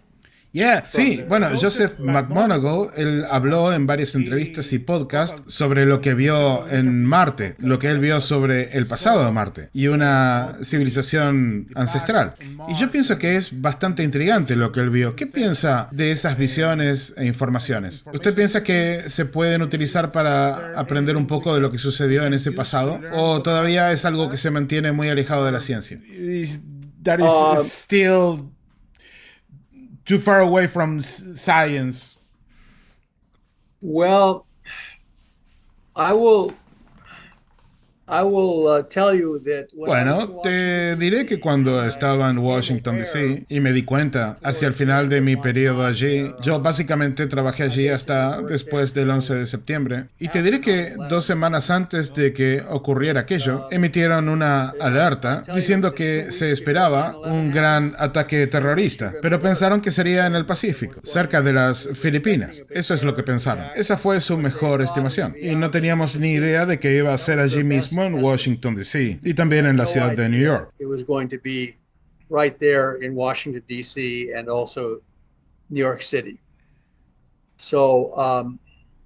Sí, bueno, Joseph McMoneagle, él habló en varias entrevistas y podcasts sobre lo que vio en Marte, lo que él vio sobre el pasado de Marte y una civilización ancestral. Y yo pienso que es bastante intrigante lo que él vio. ¿Qué piensa de esas visiones e informaciones? ¿Usted piensa que se pueden utilizar para aprender un poco de lo que sucedió en ese pasado? ¿O todavía es algo que se mantiene muy alejado de la ciencia? That is still too far away from science. Well, I will tell you that when I was Bueno, te diré que cuando estaba en Washington, D.C. y me di cuenta hacia el final de mi periodo allí, yo básicamente trabajé allí hasta después del 11 de septiembre, y te diré que 2 semanas antes de que ocurriera aquello, emitieron una alerta diciendo que se esperaba un gran ataque terrorista, pero pensaron que sería en el Pacífico, cerca de las Filipinas. Eso es lo que pensaron. Esa fue su mejor estimación, y no teníamos ni idea de que iba a ser allí mismo en Washington, D.C. y también en la ciudad de New York. it was going to be right there in Washington, D.C. and also New York City. So,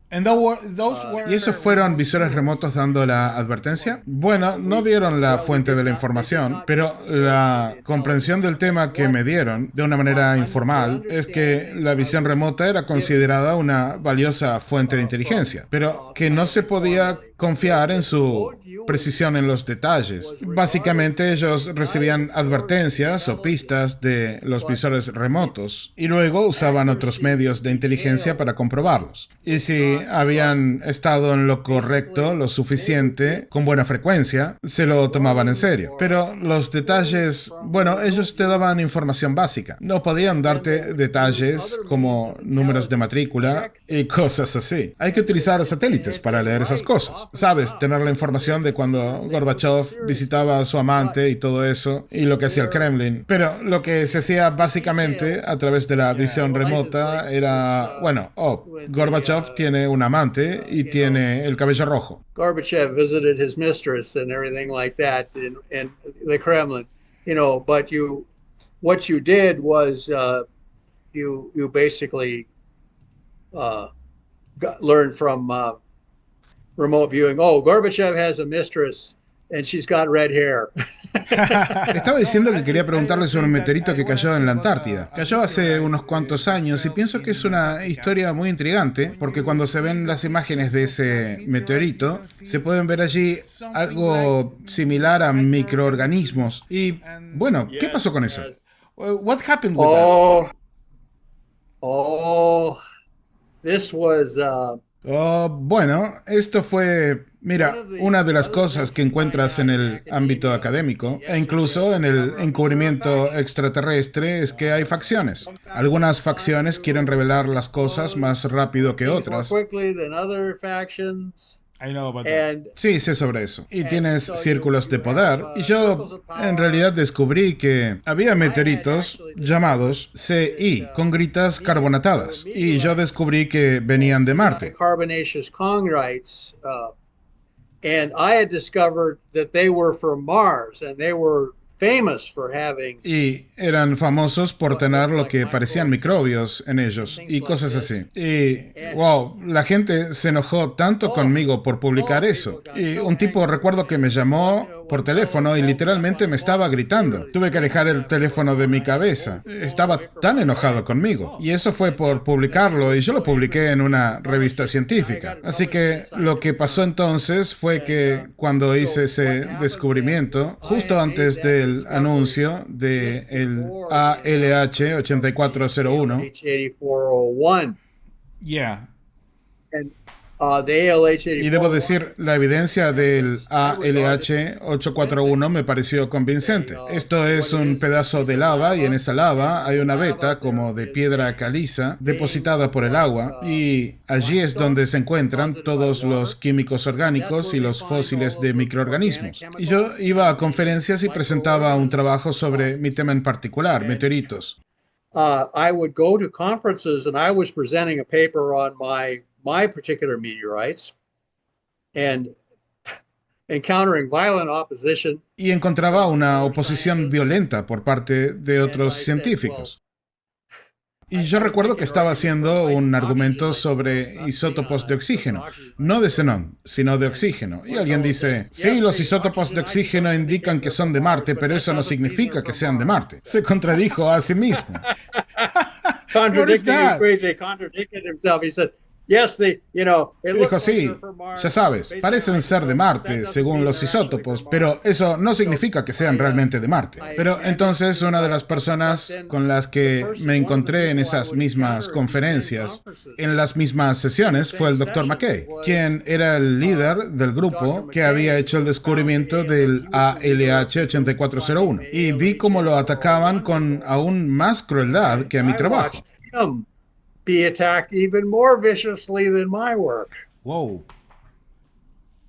And those were ¿Y esos fueron visores remotos dando la advertencia? Bueno, no dieron la fuente de la información, pero la comprensión del tema que me dieron de una manera informal es que la visión remota era considerada una valiosa fuente de inteligencia, pero que no se podía confiar en su precisión en los detalles. Básicamente ellos recibían advertencias o pistas de los visores remotos y luego usaban otros medios de inteligencia para comprobarlos. Y si habían estado en lo correcto lo suficiente, con buena frecuencia, se lo tomaban en serio. Pero los detalles, bueno, ellos te daban información básica. No podían darte detalles como números de matrícula y cosas así. Hay que utilizar satélites para leer esas cosas. Sabes, tener la información de cuando Gorbachev visitaba a su amante y todo eso, y lo que hacía el Kremlin. Pero lo que se hacía básicamente a través de la visión remota era, bueno, Gorbachev tiene un amante y tiene el cabello rojo. Gorbachev visited his mistress and everything like that in the Kremlin, but what you did was you basically learned from remote viewing. Oh, Gorbachev has a mistress and she's got red hair. Estaba diciendo que quería preguntarle sobre un meteorito que cayó en la Antártida. Cayó hace unos cuantos años y pienso que es una historia muy intrigante porque cuando se ven las imágenes de ese meteorito, se pueden ver allí algo similar a microorganismos. Y bueno, ¿qué pasó con eso? what happened with that? This was Bueno, esto fue, mira, una de las cosas que encuentras en el ámbito académico e incluso en el encubrimiento extraterrestre es que hay facciones. Algunas facciones quieren revelar las cosas más rápido que otras. more quickly than other factions. I know about that. And Sí, sé sobre eso. Y tienes círculos de poder. Y yo en realidad descubrí que había meteoritos llamados CI, con gritas carbonatadas. Y yo descubrí que venían de Marte. carbonaceous congrites, and I had discovered that they were from Mars, and they were famous for having Y eran famosos por tener lo que parecían microbios en ellos y cosas así. Y, wow, la gente se enojó tanto conmigo por publicar eso. Y un tipo recuerdo que me llamó por teléfono y literalmente me estaba gritando. Tuve que alejar el teléfono de mi cabeza. Estaba tan enojado conmigo. Y eso fue por publicarlo y yo lo publiqué en una revista científica. Así que lo que pasó entonces fue que cuando hice ese descubrimiento, justo antes del anuncio de el ALH 8401, H8401. yeah. And the ALH84. Y debo decir, la evidencia del ALH 841 me pareció convincente. Esto es un pedazo de lava y en esa lava hay una veta como de piedra caliza depositada por el agua y allí es donde se encuentran todos los químicos orgánicos y los fósiles de microorganismos. Y yo iba a conferencias y presentaba un trabajo sobre mi tema en particular, meteoritos. I would go to conferences and I was presenting a paper on my particular meteorites and encountering violent opposition. Y encontraba una oposición violenta por parte de otros científicos. Y yo recuerdo que estaba haciendo un argumento sobre isótopos de oxígeno, no de xenón, sino de oxígeno. Y alguien dice, sí, los isótopos de oxígeno indican que son de Marte, pero eso no significa que sean de Marte. Se contradijo a sí mismo. Contradicted himself. He says, yes, it Dijo, sí, ya sabes, parecen ser de Marte según los isótopos, pero eso no significa que sean realmente de Marte. Pero entonces una de las personas con las que me encontré en esas mismas conferencias, en las mismas sesiones, fue el Dr. McKay, quien era el líder del grupo que había hecho el descubrimiento del ALH 8401. Y vi cómo lo atacaban con aún más crueldad que a mi trabajo. Be attacked even more viciously than my work. Wow.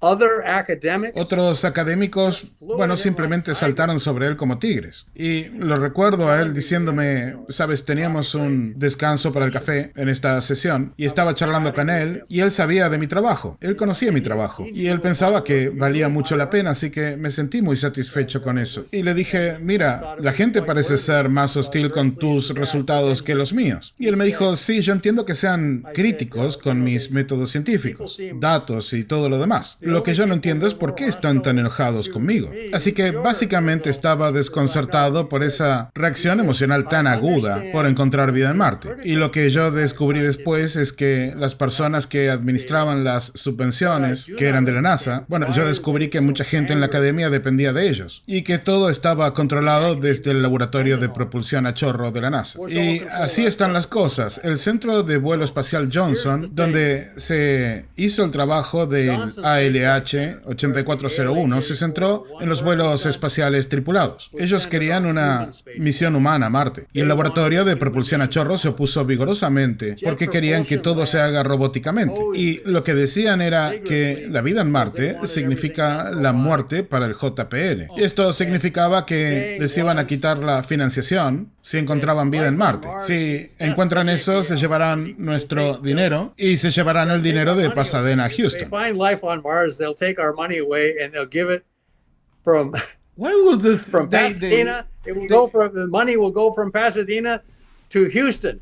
Other academics, Otros académicos, bueno, simplemente saltaron sobre él como tigres. Y lo recuerdo a él diciéndome, sabes, teníamos un descanso para el café en esta sesión y estaba charlando con él y él sabía de mi trabajo. Él conocía mi trabajo y él pensaba que valía mucho la pena, así que me sentí muy satisfecho con eso. Y le dije, mira, la gente parece ser más hostil con tus resultados que los míos. Y él me dijo, sí, yo entiendo que sean críticos con mis métodos científicos, datos y todo lo demás. Lo que yo no entiendo es por qué están tan enojados conmigo. Así que básicamente estaba desconcertado por esa reacción emocional tan aguda por encontrar vida en Marte. Y lo que yo descubrí después es que las personas que administraban las subvenciones, que eran de la NASA, bueno, yo descubrí que mucha gente en la academia dependía de ellos y que todo estaba controlado desde el laboratorio de propulsión a chorro de la NASA. Y así están las cosas. El Centro de Vuelo Espacial Johnson, donde se hizo el trabajo del ALH 8401, se centró en los vuelos espaciales tripulados. Ellos querían una misión humana a Marte. Y el laboratorio de propulsión a chorro se opuso vigorosamente porque querían que todo se haga robóticamente. Y lo que decían era que la vida en Marte significa la muerte para el JPL. Y esto significaba que les iban a quitar la financiación si encontraban vida en Marte. Si encuentran eso, se llevarán nuestro dinero y se llevarán el dinero de Pasadena a Houston. They'll take our money away and they'll give it from Why would from Pasadena. The money will go from Pasadena to Houston.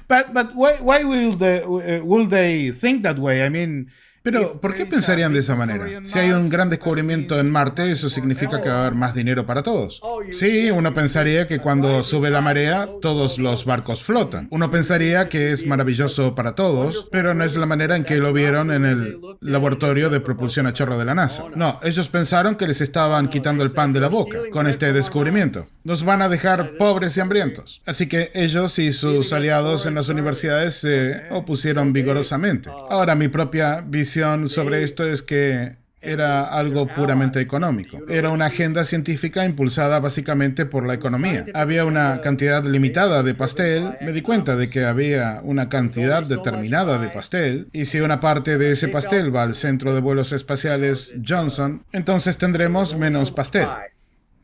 But why will they think that way? I mean, Pero, ¿por qué pensarían de esa manera? Si hay un gran descubrimiento en Marte, eso significa que va a haber más dinero para todos. Sí, uno pensaría que cuando sube la marea, todos los barcos flotan. Uno pensaría que es maravilloso para todos, pero no es la manera en que lo vieron en el laboratorio de propulsión a chorro de la NASA. No, ellos pensaron que les estaban quitando el pan de la boca con este descubrimiento. Nos van a dejar pobres y hambrientos. Así que ellos y sus aliados en las universidades se opusieron vigorosamente. Ahora, mi propia visión sobre esto es que era algo puramente económico. Era una agenda científica impulsada básicamente por la economía. Había una cantidad limitada de pastel. Me di cuenta de que había una cantidad determinada de pastel. Y si una parte de ese pastel va al centro de vuelos espaciales Johnson, entonces tendremos menos pastel.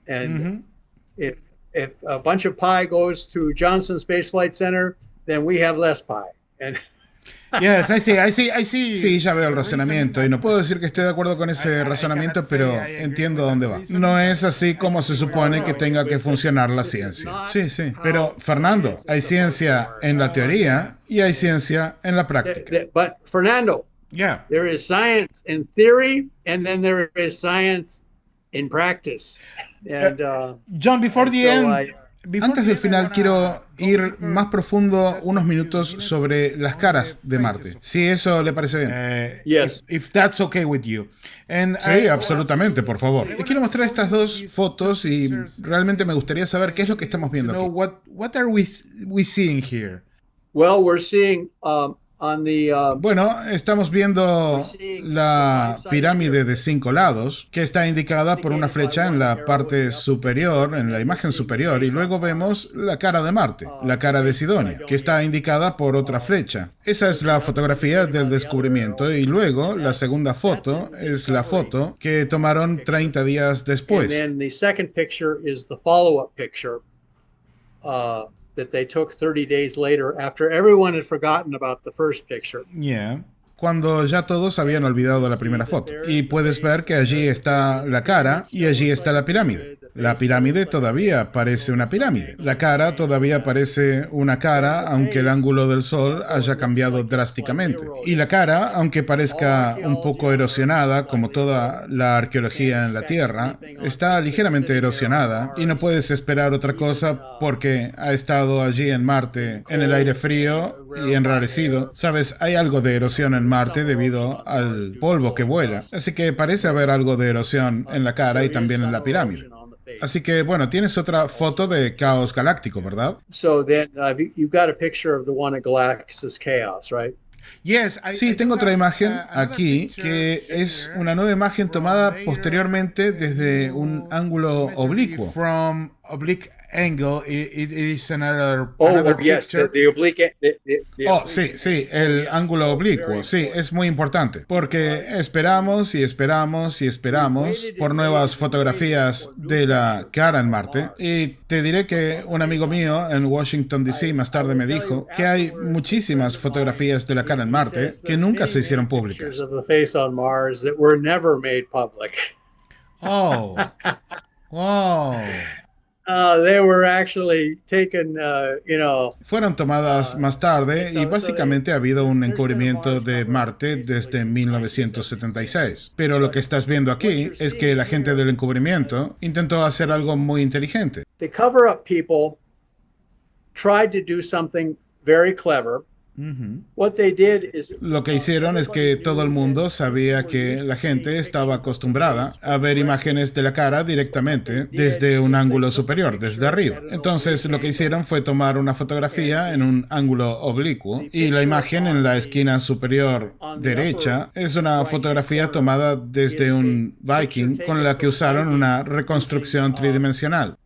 And if a bunch of pie goes to Johnson Space Flight Center, then we have less pie. And Yes, I see. Sí, ya veo el razonamiento y no puedo decir que esté de acuerdo con ese razonamiento, pero entiendo dónde va. No es así como se supone que tenga que funcionar la ciencia. Sí, sí. Pero, Fernando, hay ciencia en la teoría y hay ciencia en la práctica. but Fernando, Yeah. there is science in theory, and then there is science in practice. And John, before the end, Antes del final quiero ir más profundo unos minutos sobre las caras de Marte, si eso le parece bien. yes, if that's okay with you. And Sí, absolutamente, por favor. Les quiero mostrar estas dos fotos y realmente me gustaría saber qué es lo que estamos viendo know aquí. what are we seeing here? well, we're seeing on the Bueno, estamos viendo la pirámide de 5 lados, que está indicada por una flecha en la parte superior, en la imagen superior, y luego vemos la cara de Marte, la cara de Sidonia, que está indicada por otra flecha. Esa es la fotografía del descubrimiento, y luego la segunda foto es la foto que tomaron 30 días and después. then the second picture is the follow-up picture that they took 30 days later after everyone had forgotten about the first picture. Yeah. Cuando ya todos habían olvidado la primera foto. Y puedes ver que allí está la cara y allí está la pirámide. La pirámide todavía parece una pirámide. La cara todavía parece una cara, aunque el ángulo del Sol haya cambiado drásticamente. Y la cara, aunque parezca un poco erosionada, como toda la arqueología en la Tierra, está ligeramente erosionada y no puedes esperar otra cosa porque ha estado allí en Marte, en el aire frío y enrarecido. Sabes, hay algo de erosión en Marte debido al polvo que vuela. Así que parece haber algo de erosión en la cara y también en la pirámide. Así que, bueno, tienes otra foto de caos galáctico, ¿verdad? So then you've got a picture of the one at Galactus Chaos, right? Yes, Sí, tengo otra imagen aquí que es una nueva imagen tomada posteriormente desde un ángulo oblicuo. from oblique angle. It is another Yes, picture. the oblique. Oh, sí, sí, el ángulo oblicuo, sí, es muy importante, porque esperamos y esperamos y esperamos por nuevas fotografías de la cara en Marte, y te diré que un amigo mío en Washington, D.C. más tarde me dijo que hay muchísimas fotografías de la cara en Marte que nunca se hicieron públicas. Pictures of the face on Mars that were never made public. Oh, wow. They were actually taken, Fueron tomadas más tarde y básicamente ha habido un encubrimiento de Marte desde 1976. Pero lo que estás viendo aquí es que la gente del encubrimiento intentó hacer algo muy inteligente. the cover-up people tried to do something very clever. What they did is Lo que hicieron es que todo el mundo sabía que la gente estaba acostumbrada a ver imágenes de la cara directamente desde un ángulo superior, desde arriba. Entonces lo que hicieron fue tomar una fotografía en un ángulo oblicuo y la imagen en la esquina superior derecha es una fotografía tomada desde un Viking con la que usaron una reconstrucción tridimensional.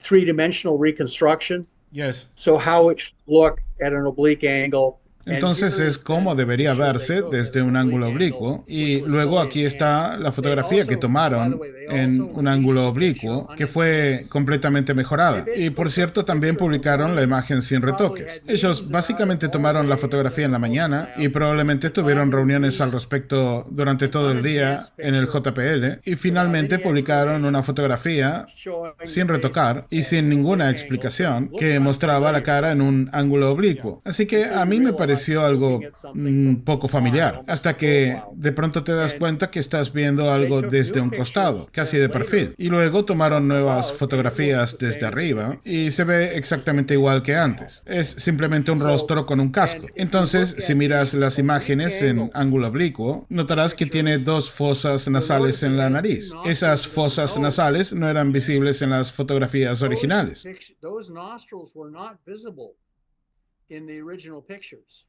three-dimensional reconstruction. Yes. So how it should look at an oblique angle. Entonces es como debería verse desde un ángulo oblicuo, y luego aquí está la fotografía que tomaron en un ángulo oblicuo que fue completamente mejorada. Y por cierto también publicaron la imagen sin retoques. Ellos básicamente tomaron la fotografía en la mañana y probablemente tuvieron reuniones al respecto durante todo el día en el JPL y finalmente publicaron una fotografía sin retocar y sin ninguna explicación que mostraba la cara en un ángulo oblicuo. Así que a mí me pareció algo poco familiar, hasta que de pronto te das cuenta que estás viendo algo desde un costado, casi de perfil. Y luego tomaron nuevas fotografías desde arriba y se ve exactamente igual que antes. Es simplemente un rostro con un casco. Entonces, si miras las imágenes en ángulo oblicuo, notarás que tiene dos fosas nasales en la nariz. Esas fosas nasales no eran visibles en las fotografías originales. Those nostrils were not visible in the original pictures.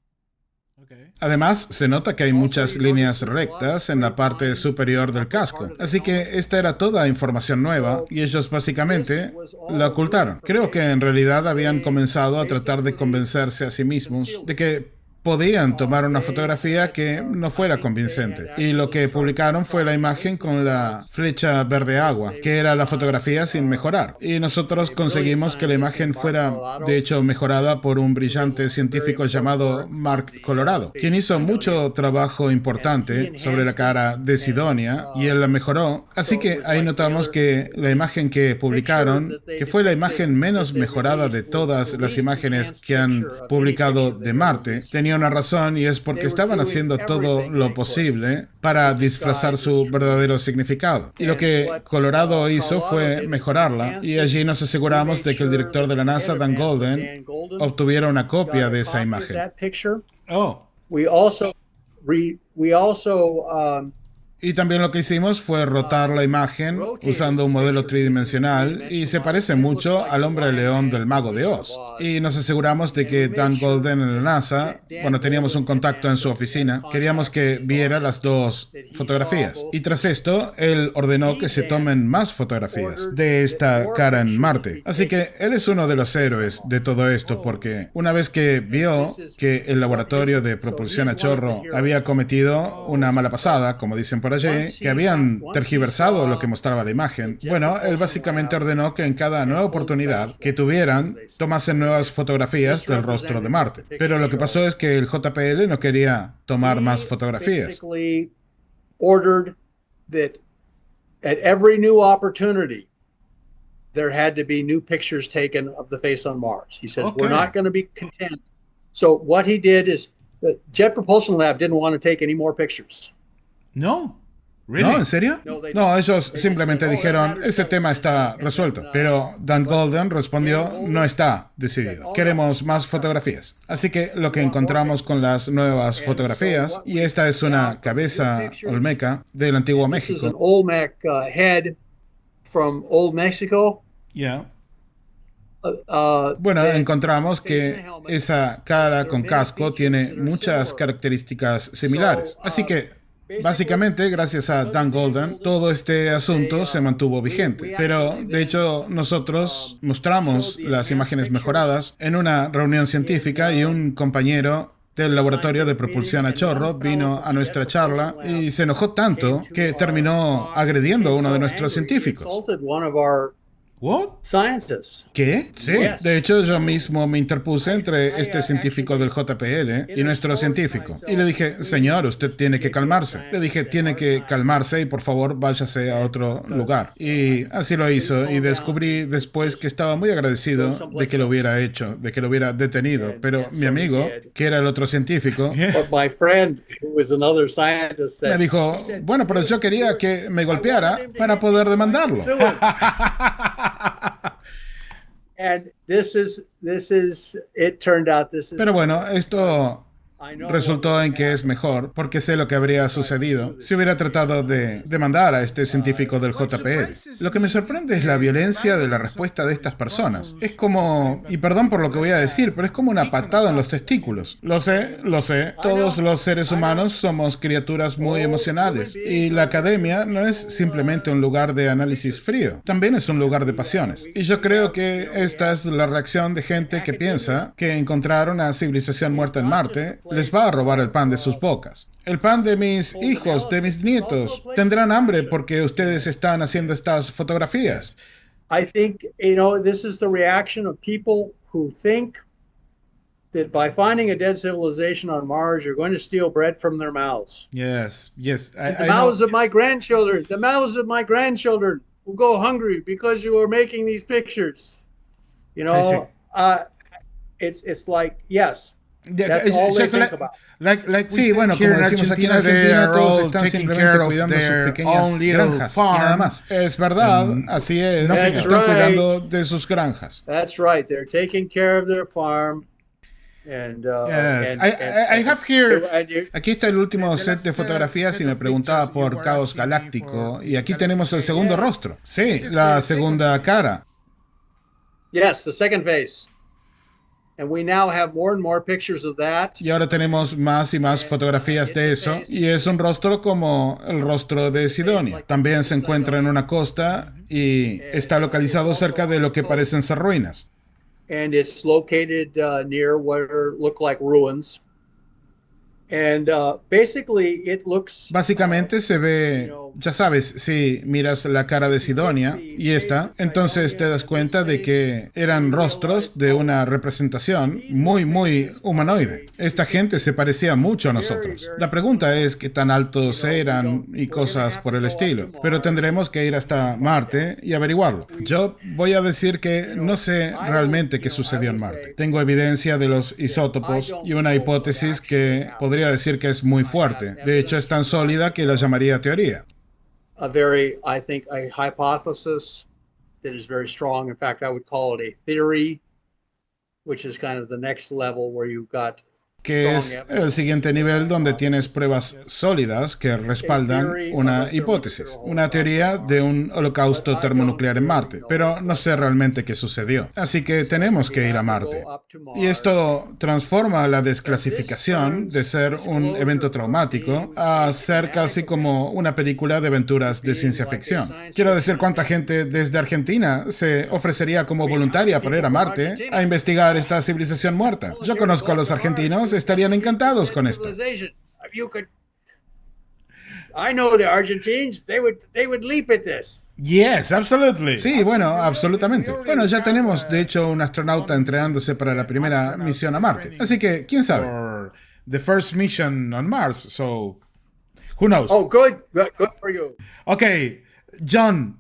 Además, se nota que hay muchas líneas rectas en la parte superior del casco. Así que esta era toda información nueva y ellos básicamente la ocultaron. Creo que en realidad habían comenzado a tratar de convencerse a sí mismos de que podían tomar una fotografía que no fuera convincente. Y lo que publicaron fue la imagen con la flecha verde agua, que era la fotografía sin mejorar. Y nosotros conseguimos que la imagen fuera, de hecho, mejorada por un brillante científico llamado Mark Colorado, quien hizo mucho trabajo importante sobre la cara de Sidonia y él la mejoró. Así que ahí notamos que la imagen que publicaron, que fue la imagen menos mejorada de todas las imágenes que han publicado de Marte, tenía una razón y es porque estaban haciendo todo lo posible para disfrazar su verdadero significado. Y lo que Colorado hizo fue mejorarla y allí nos aseguramos de que el director de la NASA, Dan Golden, obtuviera una copia de esa imagen. Oh. We also Y también lo que hicimos fue rotar la imagen usando un modelo tridimensional y se parece mucho al hombre león del Mago de Oz. Y nos aseguramos de que Dan Golden en la NASA, bueno, teníamos un contacto en su oficina, queríamos que viera las dos fotografías. Y tras esto, él ordenó que se tomen más fotografías de esta cara en Marte. Así que él es uno de los héroes de todo esto porque una vez que vio que el laboratorio de propulsión a chorro había cometido una mala pasada, como dicen por allí, que habían tergiversado lo que mostraba la imagen. Bueno, él básicamente ordenó que en cada nueva oportunidad que tuvieran, tomasen nuevas fotografías del rostro de Marte. Pero lo que pasó es que el JPL no quería tomar más fotografías. ordered that at every new opportunity there had to be new pictures taken of the face on Mars. He says, we're not going to be content. So what he did is the Jet Propulsion Lab didn't want to take any more pictures. No. Really? ¿No? ¿En serio? No, ellos simplemente dijeron, ese tema está resuelto. Pero Dan Golden respondió, no está decidido. Queremos más fotografías. Así que lo que encontramos con las nuevas fotografías, y esta es una cabeza olmeca del antiguo México. This is an Olmec head from Old Mexico. Yeah. Bueno, encontramos que esa cara con casco tiene muchas características similares. Así que básicamente, gracias a Dan Golden, todo este asunto se mantuvo vigente. Pero, de hecho, nosotros mostramos las imágenes mejoradas en una reunión científica y un compañero del laboratorio de propulsión a chorro vino a nuestra charla y se enojó tanto que terminó agrediendo a uno de nuestros científicos. What? Scientists. ¿Qué? Sí. De hecho, yo mismo me interpuse entre este científico del JPL y nuestro científico. Y le dije, señor, usted tiene que calmarse. Le dije, tiene que calmarse y por favor váyase a otro lugar. Y así lo hizo. Y descubrí después que estaba muy agradecido de que lo hubiera hecho, de que lo hubiera detenido. Pero mi amigo, que era el otro científico, me dijo, bueno, pero yo quería que me golpeara para poder demandarlo. Pero bueno, esto resultó en que es mejor, porque sé lo que habría sucedido si hubiera tratado de demandar a este científico del JPL. Lo que me sorprende es la violencia de la respuesta de estas personas. Es como, y perdón por lo que voy a decir, pero es como una patada en los testículos. Lo sé, todos los seres humanos somos criaturas muy emocionales, y la academia no es simplemente un lugar de análisis frío, también es un lugar de pasiones. Y yo creo que esta es la reacción de gente que piensa que encontrar una civilización muerta en Marte les va a robar el pan de sus bocas. El pan de mis hijos, de mis nietos. Tendrán hambre porque ustedes están haciendo estas fotografías. I think, this is the reaction of people who think that by finding a dead civilization on Mars, you're going to steal bread from their mouths. Yes. The mouths of my grandchildren will go hungry because you are making these pictures. It's like, yes. That's all they think about. Sí, bueno, como decimos aquí en Argentina, todos están simplemente cuidando sus pequeñas granjas y nada más. Es verdad, así es. Están cuidando de sus granjas. That's right. They're taking care of their farm. And, I have here. Aquí está el último set de fotografías y me preguntaba por Caos Galáctico. Y aquí tenemos el segundo rostro. Sí, la segunda cara. Yes, the second face. And we now have more and more pictures of that. Y ahora tenemos más y más fotografías de eso, y es un rostro como el rostro de Sidonia. También se encuentra en una costa y está localizado cerca de lo que parecen ser ruinas. And it's located near what look like ruins. And basically it looks Básicamente se ve, ya sabes, si miras la cara de Sidonia y esta, entonces te das cuenta de que eran rostros de una representación muy, muy humanoide. Esta gente se parecía mucho a nosotros. La pregunta es qué tan altos eran y cosas por el estilo. Pero tendremos que ir hasta Marte y averiguarlo. Yo voy a decir que no sé realmente qué sucedió en Marte. Tengo evidencia de los isótopos y una hipótesis que podría decir que es muy fuerte. De hecho, es tan sólida que la llamaría teoría. a very, I think, a hypothesis that is very strong. In fact, I would call it a theory, which is kind of the next level where you've got que es el siguiente nivel donde tienes pruebas sólidas que respaldan una hipótesis, una teoría de un holocausto termonuclear en Marte, pero no sé realmente qué sucedió. Así que tenemos que ir a Marte. Y esto transforma la desclasificación de ser un evento traumático a ser casi como una película de aventuras de ciencia ficción. Quiero decir, ¿cuánta gente desde Argentina se ofrecería como voluntaria para ir a Marte a investigar esta civilización muerta? Yo conozco a los argentinos, estarían encantados con esto. I know the Argentines, they would leap at this. Yes, absolutely. Sí, bueno, absolutamente. Bueno, ya tenemos, de hecho, un astronauta entrenándose para la primera misión a Marte. Así que, ¿quién sabe? For the first mission on Mars, so who knows? Oh, good for you. Okay, John,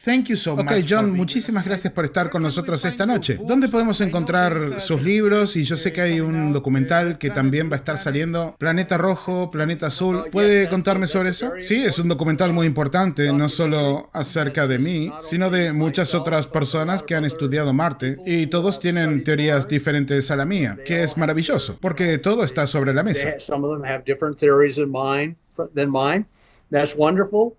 thank you so much. Ok, John, muchísimas gracias por estar con nosotros esta noche. ¿Dónde podemos encontrar sus libros? Y yo sé que hay un documental que también va a estar saliendo, Planeta Rojo, Planeta Azul. ¿Puede contarme sobre eso? Sí, es un documental muy importante, no solo acerca de mí, sino de muchas otras personas que han estudiado Marte, y todos tienen teorías diferentes a la mía, que es maravilloso, porque todo está sobre la mesa. Some of them have different theories than mine. That's wonderful.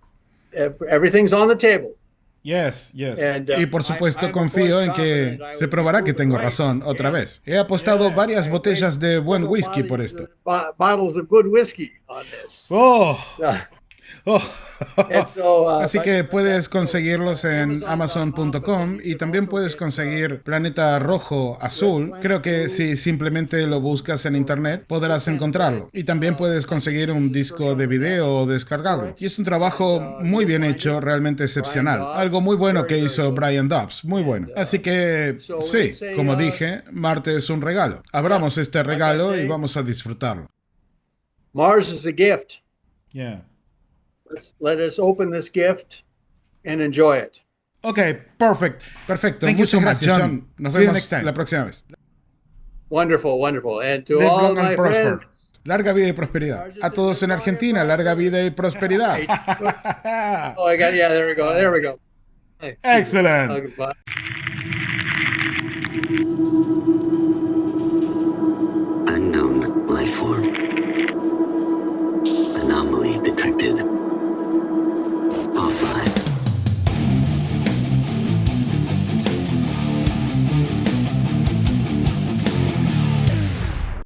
Everything's on the table. Yes, yes. And, Y por supuesto confío en que se probará que tengo razón otra vez. He apostado varias botellas de buen whisky por esto. Bottles of good whiskey on this. Oh, oh. And so, Así que puedes conseguirlos en Amazon.com y también puedes conseguir Planeta Rojo Azul. Creo que si simplemente lo buscas en internet podrás encontrarlo. Y también puedes conseguir un disco de video o descargarlo. Y es un trabajo muy bien hecho, realmente excepcional. Algo muy bueno que hizo Brian Dobbs, muy bueno. Así que sí, como dije, Marte es un regalo. Abramos este regalo y vamos a disfrutarlo. Mars is a gift. Yeah. Let us open this gift and enjoy it. Okay, perfect. Perfecto. Thank you so Muchas much, gracias, John. Nos See you vemos next time. la próxima vez. Wonderful, wonderful. And to Live all long and my prosper. friends. Larga vida y prosperidad. A todos en Argentina, larga vida y prosperidad. Oh, I got, yeah, there we go. There we go. Hey. Excellent. Okay, bye. Unknown life form.